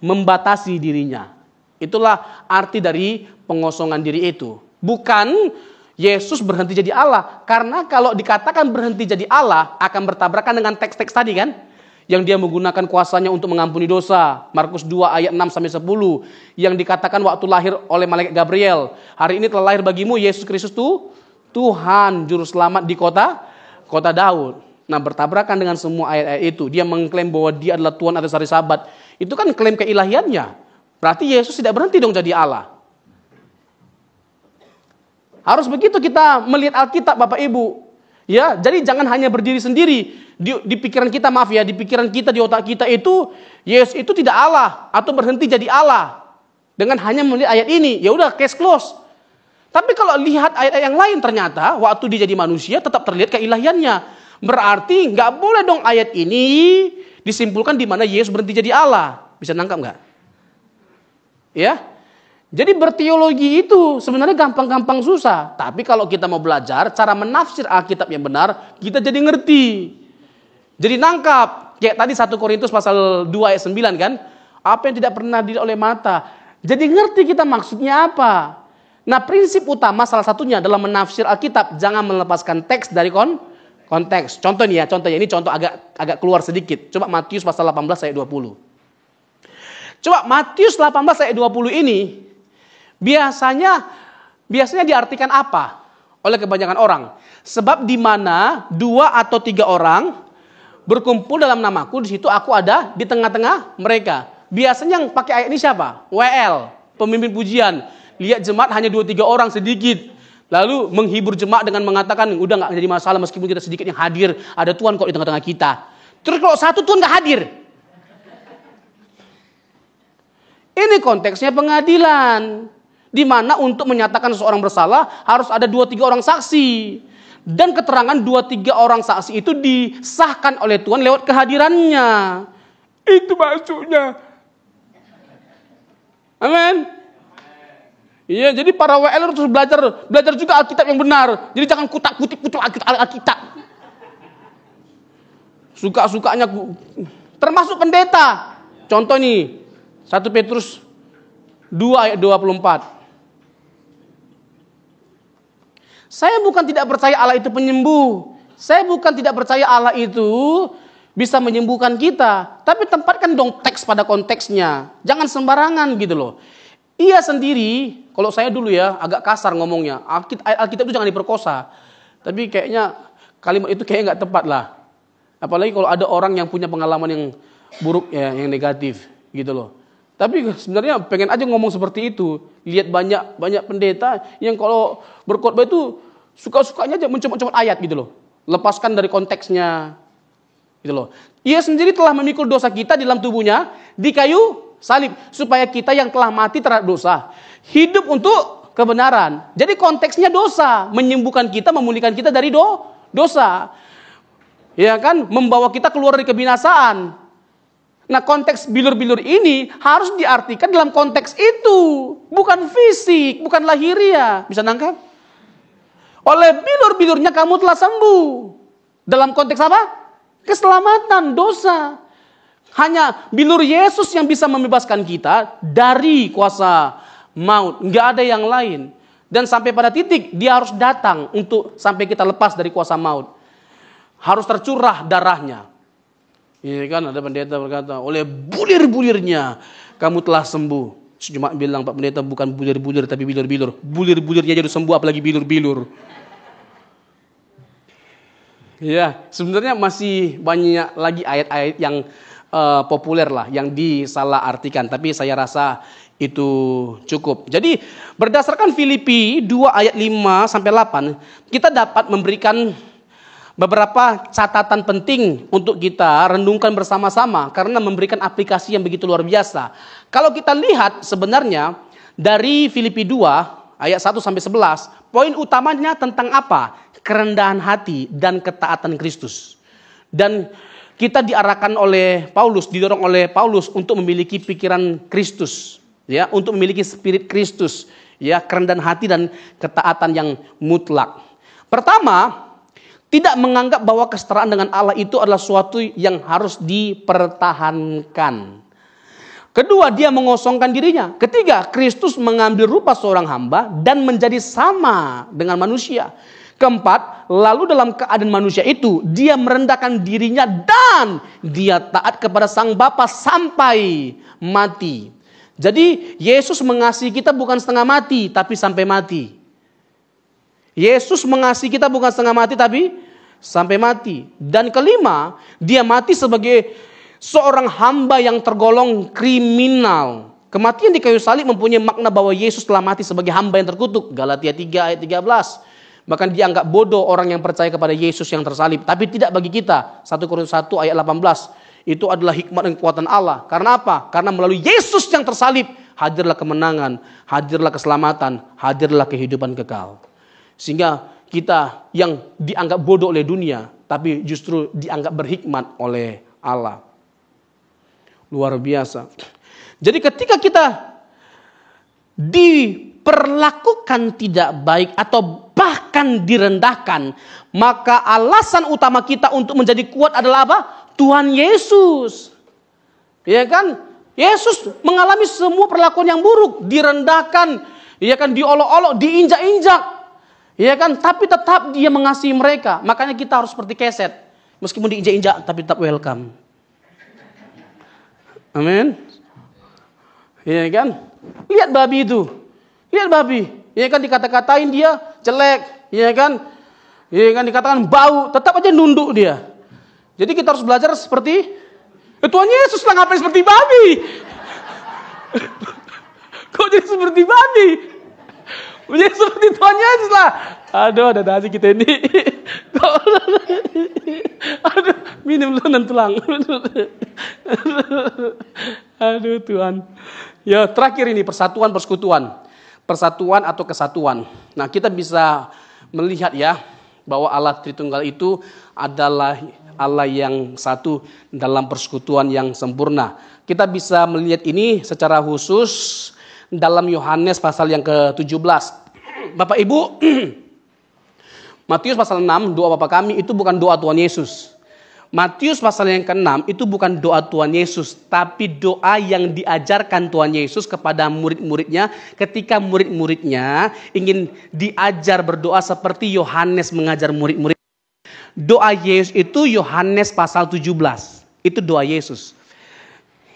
Membatasi dirinya. Itulah arti dari pengosongan diri itu. Bukan Yesus berhenti jadi Allah. Karena kalau dikatakan berhenti jadi Allah akan bertabrakan dengan teks-teks tadi kan? Yang dia menggunakan kuasanya untuk mengampuni dosa. Markus 2 ayat 6-10. Yang dikatakan waktu lahir oleh malaikat Gabriel. Hari ini telah lahir bagimu Yesus Kristus Tuhan Juru Selamat di kota Daud. Nah, bertabrakan dengan semua ayat-ayat itu. Dia mengklaim bahwa dia adalah Tuhan atas hari Sabat. Itu kan klaim keilahiannya. Berarti Yesus tidak berhenti dong jadi Allah. Harus begitu kita melihat Alkitab Bapak Ibu. Ya, jadi jangan hanya berdiri sendiri. Di pikiran kita, maaf ya, di pikiran kita, di otak kita itu Yesus itu tidak Allah atau berhenti jadi Allah dengan hanya melihat ayat ini. Ya udah, case close. Tapi kalau lihat ayat-ayat yang lain ternyata waktu dia jadi manusia tetap terlihat keilahiannya. Berarti nggak boleh dong ayat ini disimpulkan di mana Yesus berhenti jadi Allah. Bisa nangkap nggak? Ya. Jadi berteologi itu sebenarnya gampang-gampang susah. Tapi kalau kita mau belajar cara menafsir Alkitab yang benar, kita jadi ngerti. Jadi nangkap. Kayak tadi 1 Korintus pasal 2 ayat 9 kan. Apa yang tidak pernah dilihat oleh mata. Jadi ngerti kita maksudnya apa. Nah, prinsip utama salah satunya dalam menafsir Alkitab. Jangan melepaskan teks dari konteks. Contohnya ini contoh agak keluar sedikit. Coba Matius pasal 18 ayat 20. Coba Matius 18 ayat 20 ini biasanya diartikan apa oleh kebanyakan orang? Sebab di mana 2 atau 3 orang berkumpul dalam namaku, di situ aku ada di tengah-tengah mereka. Biasanya yang pakai ayat ini siapa? WL, pemimpin pujian. Lihat jemaat hanya 2-3 orang sedikit. Lalu menghibur jemaat dengan mengatakan, udah gak jadi masalah meskipun kita sedikit yang hadir. Ada Tuhan kok di tengah-tengah kita. Terus kalau satu Tuhan gak hadir. Ini konteksnya pengadilan. Di mana untuk menyatakan seseorang bersalah harus ada 2-3 orang saksi. Dan keterangan 2-3 orang saksi itu disahkan oleh Tuhan lewat kehadirannya. Itu maksudnya. Amin. Iya, jadi para WL harus belajar juga Alkitab yang benar. Jadi jangan kutak-kutik Alkitab. Suka-sukanya, termasuk pendeta. Contoh nih, 1 Petrus 2 ayat 24. Saya bukan tidak percaya Allah itu penyembuh. Saya bukan tidak percaya Allah itu bisa menyembuhkan kita. Tapi tempatkan dong teks pada konteksnya. Jangan sembarangan gitu loh. Ia sendiri, kalau saya dulu ya agak kasar ngomongnya. Alkitab itu jangan diperkosa. Tapi kayaknya kalimat itu kayaknya nggak tepat lah. Apalagi kalau ada orang yang punya pengalaman yang buruk ya, yang negatif gitu loh. Tapi sebenarnya pengen aja ngomong seperti itu. Lihat banyak pendeta yang kalau berkhotbah itu suka-sukanya aja mencomot-comot ayat gitu loh. Lepaskan dari konteksnya gitu loh. Ia sendiri telah memikul dosa kita di dalam tubuhnya di kayu salib supaya kita yang telah mati terhadap dosa hidup untuk kebenaran. Jadi konteksnya dosa, menyembuhkan kita, memulihkan kita dari dosa. Ya kan? Membawa kita keluar dari kebinasaan. Nah, konteks bilur-bilur ini harus diartikan dalam konteks itu. Bukan fisik, bukan lahiriah. Bisa nangkap? Oleh bilur-bilurnya kamu telah sembuh. Dalam konteks apa? Keselamatan, dosa. Hanya bilur Yesus yang bisa membebaskan kita dari kuasa maut. Nggak ada yang lain. Dan sampai pada titik dia harus datang untuk sampai kita lepas dari kuasa maut. Harus tercurah darahnya. Iya kan, ada pendeta berkata, oleh bulir-bulirnya kamu telah sembuh. Cuma bilang Pak Pendeta bukan bulir-bulir tapi bilur-bilur. Bulir-bulirnya jadi sembuh apalagi bilur-bilur. Ya, sebenarnya masih banyak lagi ayat-ayat yang populer lah, yang disalah artikan. Tapi saya rasa itu cukup. Jadi berdasarkan Filipi 2 ayat 5 sampai 8, kita dapat memberikan beberapa catatan penting untuk kita renungkan bersama-sama karena memberikan aplikasi yang begitu luar biasa. Kalau kita lihat sebenarnya dari Filipi 2 ayat 1 sampai 11, poin utamanya tentang apa? Kerendahan hati dan ketaatan Kristus. Dan kita diarahkan oleh Paulus, didorong oleh Paulus untuk memiliki pikiran Kristus, ya, untuk memiliki spirit Kristus, ya, kerendahan hati dan ketaatan yang mutlak. Pertama, tidak menganggap bahwa kesetaraan dengan Allah itu adalah suatu yang harus dipertahankan. Kedua, dia mengosongkan dirinya. Ketiga, Kristus mengambil rupa seorang hamba dan menjadi sama dengan manusia. Keempat, lalu dalam keadaan manusia itu, dia merendahkan dirinya dan dia taat kepada Sang Bapa sampai mati. Jadi, Yesus mengasihi kita bukan setengah mati, tapi sampai mati. Yesus mengasihi kita bukan setengah mati tapi sampai mati. Dan kelima, dia mati sebagai seorang hamba yang tergolong kriminal. Kematian di kayu salib mempunyai makna bahwa Yesus telah mati sebagai hamba yang terkutuk. Galatia 3 ayat 13. Bahkan dianggap bodoh orang yang percaya kepada Yesus yang tersalib. Tapi tidak bagi kita. 1 Korintus 1 ayat 18. Itu adalah hikmat dan kekuatan Allah. Karena apa? Karena melalui Yesus yang tersalib, hadirlah kemenangan, hadirlah keselamatan, hadirlah kehidupan kekal. Sehingga kita yang dianggap bodoh oleh dunia, tapi justru dianggap berhikmat oleh Allah. Luar biasa. Jadi ketika kita diperlakukan tidak baik atau bahkan direndahkan, maka alasan utama kita untuk menjadi kuat adalah apa? Tuhan Yesus. Ya kan? Yesus mengalami semua perlakuan yang buruk, direndahkan, ya kan, diolok-olok, diinjak-injak. Ya kan, tapi tetap dia mengasihi mereka. Makanya kita harus seperti keset. Meskipun diinjak-injak, tapi tetap welcome. Amin. Ya kan? Lihat babi itu. Lihat babi. Ya kan, dikata-katain dia jelek. Ya kan? Ya kan, dikatakan bau. Tetap aja nunduk dia. Jadi kita harus belajar seperti Tuhan Yesus lah, ngapain seperti babi? Kok jadi seperti babi? Menjadi seperti Tuhan Yesus lah. Aduh, ada nasi kita ini. Aduh, minum dulu dan tulang. Aduh Tuhan. Ya, terakhir ini persatuan persekutuan. Persatuan atau kesatuan. Nah, kita bisa melihat ya bahwa Allah Tritunggal itu adalah Allah yang satu dalam persekutuan yang sempurna. Kita bisa melihat ini secara khusus dalam Yohanes pasal yang ke-17. Bapak Ibu, Matius pasal 6, doa Bapa kami itu bukan doa Tuhan Yesus. Matius pasal yang ke-6 itu bukan doa Tuhan Yesus, tapi doa yang diajarkan Tuhan Yesus kepada murid-muridnya ketika murid-muridnya ingin diajar berdoa seperti Yohanes mengajar murid-murid. Doa Yesus itu Yohanes pasal 17. Itu doa Yesus.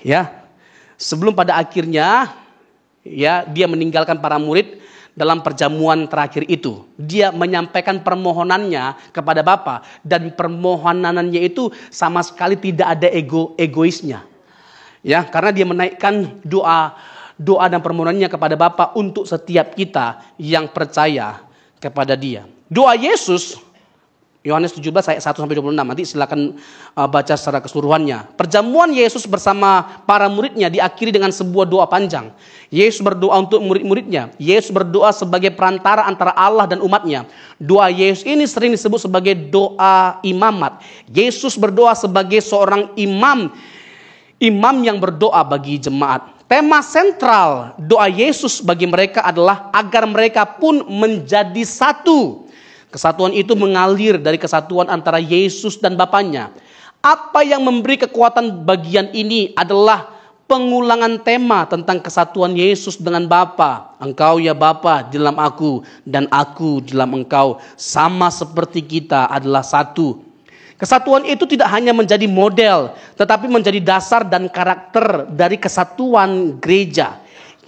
Ya. Sebelum pada akhirnya ya dia meninggalkan para murid dalam perjamuan terakhir itu. Dia menyampaikan permohonannya kepada Bapa dan permohonannya itu sama sekali tidak ada egoisnya. Ya, karena dia menaikkan doa dan permohonannya kepada Bapa untuk setiap kita yang percaya kepada Dia. Doa Yesus Yohanes 17 ayat 1 sampai 26. Nanti silakan baca secara keseluruhannya. Perjamuan Yesus bersama para muridnya diakhiri dengan sebuah doa panjang. Yesus berdoa untuk murid-muridnya. Yesus berdoa sebagai perantara antara Allah dan umatnya. Doa Yesus ini sering disebut sebagai doa imamat. Yesus berdoa sebagai seorang imam yang berdoa bagi jemaat. Tema sentral doa Yesus bagi mereka adalah agar mereka pun menjadi satu. Kesatuan itu mengalir dari kesatuan antara Yesus dan Bapanya. Apa yang memberi kekuatan bagian ini adalah pengulangan tema tentang kesatuan Yesus dengan Bapa. Engkau ya Bapa di dalam aku dan aku di dalam engkau, sama seperti kita adalah satu. Kesatuan itu tidak hanya menjadi model, tetapi menjadi dasar dan karakter dari kesatuan gereja.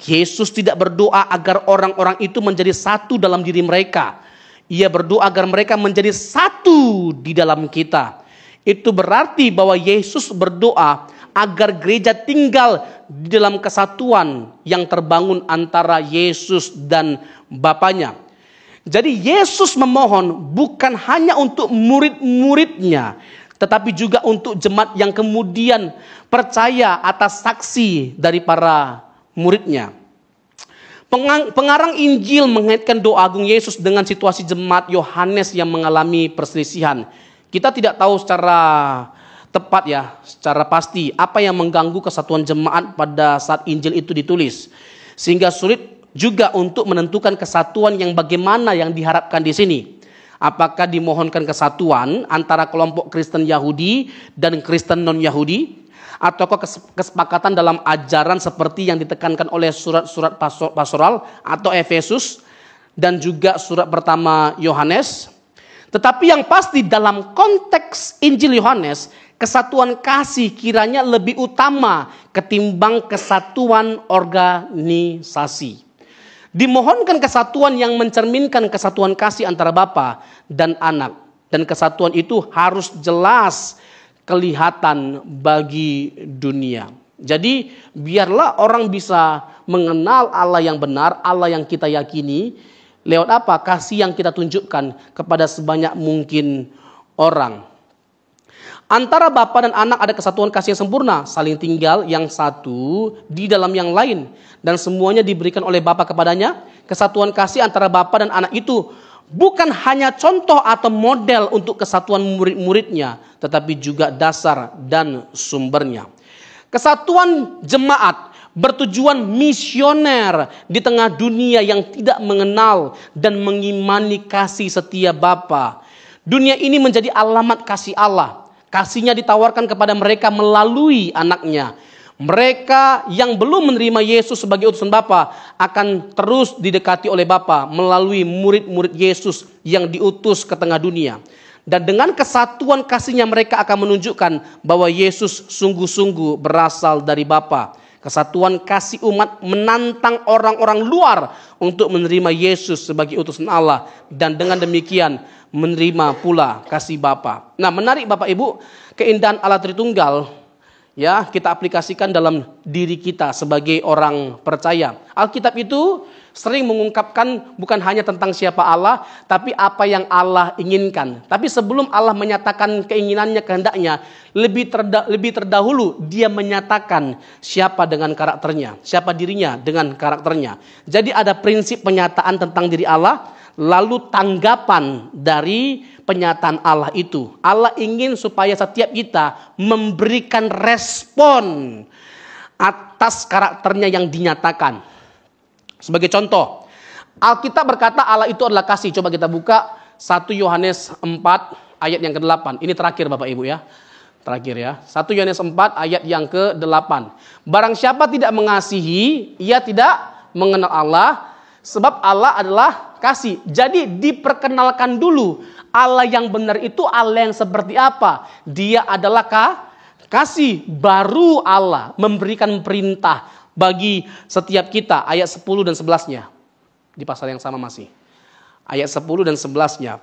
Yesus tidak berdoa agar orang-orang itu menjadi satu dalam diri mereka. Ia berdoa agar mereka menjadi satu di dalam kita. Itu berarti bahwa Yesus berdoa agar gereja tinggal di dalam kesatuan yang terbangun antara Yesus dan Bapanya. Jadi Yesus memohon bukan hanya untuk murid-muridnya, tetapi juga untuk jemaat yang kemudian percaya atas saksi dari para muridnya. Pengarang Injil mengaitkan doa agung Yesus dengan situasi jemaat Yohanes yang mengalami perselisihan. Kita tidak tahu secara tepat secara pasti apa yang mengganggu kesatuan jemaat pada saat Injil itu ditulis. Sehingga sulit juga untuk menentukan kesatuan yang bagaimana yang diharapkan di sini. Apakah dimohonkan kesatuan antara kelompok Kristen Yahudi dan Kristen non-Yahudi? Ataukah kesepakatan dalam ajaran seperti yang ditekankan oleh surat-surat pastoral atau Efesus dan juga surat pertama Yohanes. Tetapi yang pasti dalam konteks Injil Yohanes, kesatuan kasih kiranya lebih utama ketimbang kesatuan organisasi. Dimohonkan kesatuan yang mencerminkan kesatuan kasih antara Bapa dan Anak. Dan kesatuan itu harus jelas kelihatan bagi dunia. Jadi biarlah orang bisa mengenal Allah yang benar, Allah yang kita yakini. Lewat apa? Kasih yang kita tunjukkan kepada sebanyak mungkin orang. Antara Bapa dan Anak ada kesatuan kasih yang sempurna, saling tinggal yang satu di dalam yang lain, dan semuanya diberikan oleh Bapa kepadanya. Kesatuan kasih antara Bapa dan Anak itu bukan hanya contoh atau model untuk kesatuan murid-muridnya, tetapi juga dasar dan sumbernya. Kesatuan jemaat bertujuan misioner di tengah dunia yang tidak mengenal dan mengimani kasih setia Bapa. Dunia ini menjadi alamat kasih Allah. Kasihnya ditawarkan kepada mereka melalui Anaknya. Mereka yang belum menerima Yesus sebagai utusan Bapa akan terus didekati oleh Bapa melalui murid-murid Yesus yang diutus ke tengah dunia. Dan dengan kesatuan kasihnya mereka akan menunjukkan bahwa Yesus sungguh-sungguh berasal dari Bapa. Kesatuan kasih umat menantang orang-orang luar untuk menerima Yesus sebagai utusan Allah. Dan dengan demikian menerima pula kasih Bapa. Nah, menarik Bapak Ibu, keindahan Allah Tritunggal kita aplikasikan dalam diri kita sebagai orang percaya. Alkitab itu sering mengungkapkan bukan hanya tentang siapa Allah, tapi apa yang Allah inginkan. Tapi sebelum Allah menyatakan keinginannya, kehendaknya, lebih terdahulu dia menyatakan siapa dengan karakternya, siapa dirinya dengan karakternya. Jadi ada prinsip penyataan tentang diri Allah, lalu tanggapan dari penyataan Allah itu. Allah ingin supaya setiap kita memberikan respon atas karakternya yang dinyatakan. Sebagai contoh, Alkitab berkata Allah itu adalah kasih. Coba kita buka 1 Yohanes 4 ayat yang ke-8. Ini terakhir Bapak Ibu ya. Terakhir ya. 1 Yohanes 4 ayat yang ke-8. Barang siapa tidak mengasihi, ia tidak mengenal Allah, sebab Allah adalah kasih. Jadi diperkenalkan dulu Allah yang benar itu Allah yang seperti apa. Dia adalah kasih. Baru Allah memberikan perintah bagi setiap kita. Ayat 10 dan 11-nya. Di pasal yang sama masih. Ayat 10 dan 11-nya.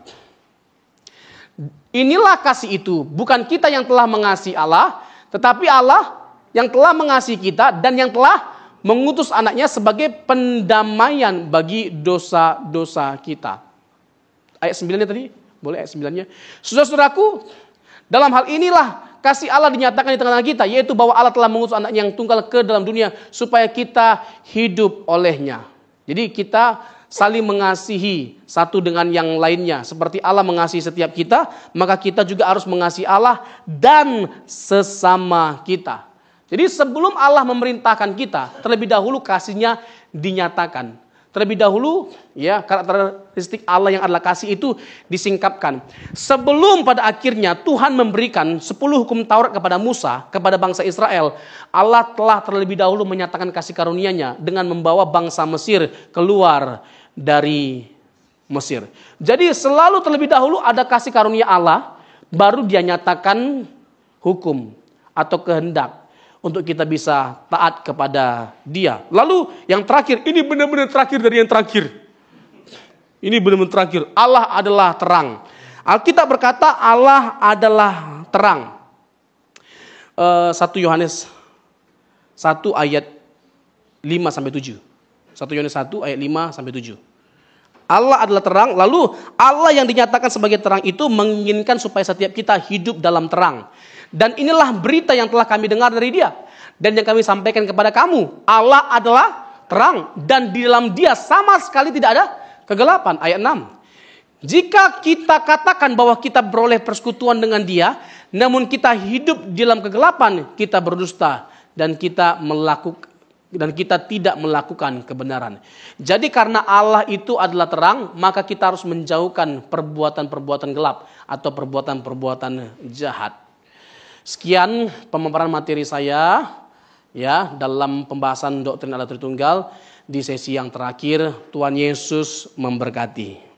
Inilah kasih itu. Bukan kita yang telah mengasihi Allah, tetapi Allah yang telah mengasihi kita dan yang telah mengutus Anaknya sebagai pendamaian bagi dosa-dosa kita. Ayat 9-nya tadi, boleh ayat 9-nya. Saudara-saudaraku, dalam hal inilah kasih Allah dinyatakan di tengah-tengah kita, yaitu bahwa Allah telah mengutus Anaknya yang tunggal ke dalam dunia supaya kita hidup olehnya. Jadi kita saling mengasihi satu dengan yang lainnya. Seperti Allah mengasihi setiap kita, maka kita juga harus mengasihi Allah dan sesama kita. Jadi sebelum Allah memerintahkan kita, terlebih dahulu kasihnya dinyatakan. Terlebih dahulu karakteristik Allah yang adalah kasih itu disingkapkan. Sebelum pada akhirnya Tuhan memberikan 10 hukum Taurat kepada Musa, kepada bangsa Israel, Allah telah terlebih dahulu menyatakan kasih karunia-Nya dengan membawa bangsa Mesir keluar dari Mesir. Jadi selalu terlebih dahulu ada kasih karunia Allah, baru Dia nyatakan hukum atau kehendak untuk kita bisa taat kepada Dia. Lalu yang terakhir, ini benar-benar terakhir dari yang terakhir. Ini benar-benar terakhir. Allah adalah terang. Alkitab berkata Allah adalah terang. 1 Yohanes 1 ayat 5 sampai 7. 1 Yohanes 1 ayat 5 sampai 7. Allah adalah terang, lalu Allah yang dinyatakan sebagai terang itu menginginkan supaya setiap kita hidup dalam terang. Dan inilah berita yang telah kami dengar dari Dia dan yang kami sampaikan kepada kamu. Allah adalah terang dan di dalam Dia sama sekali tidak ada kegelapan. Ayat 6. Jika kita katakan bahwa kita beroleh persekutuan dengan Dia, namun kita hidup di dalam kegelapan, kita berdusta dan kita tidak melakukan kebenaran. Jadi karena Allah itu adalah terang, maka kita harus menjauhkan perbuatan-perbuatan gelap atau perbuatan-perbuatan jahat. Sekian pemaparan materi saya ya dalam pembahasan doktrin Allah Tritunggal di sesi yang terakhir. Tuhan Yesus memberkati.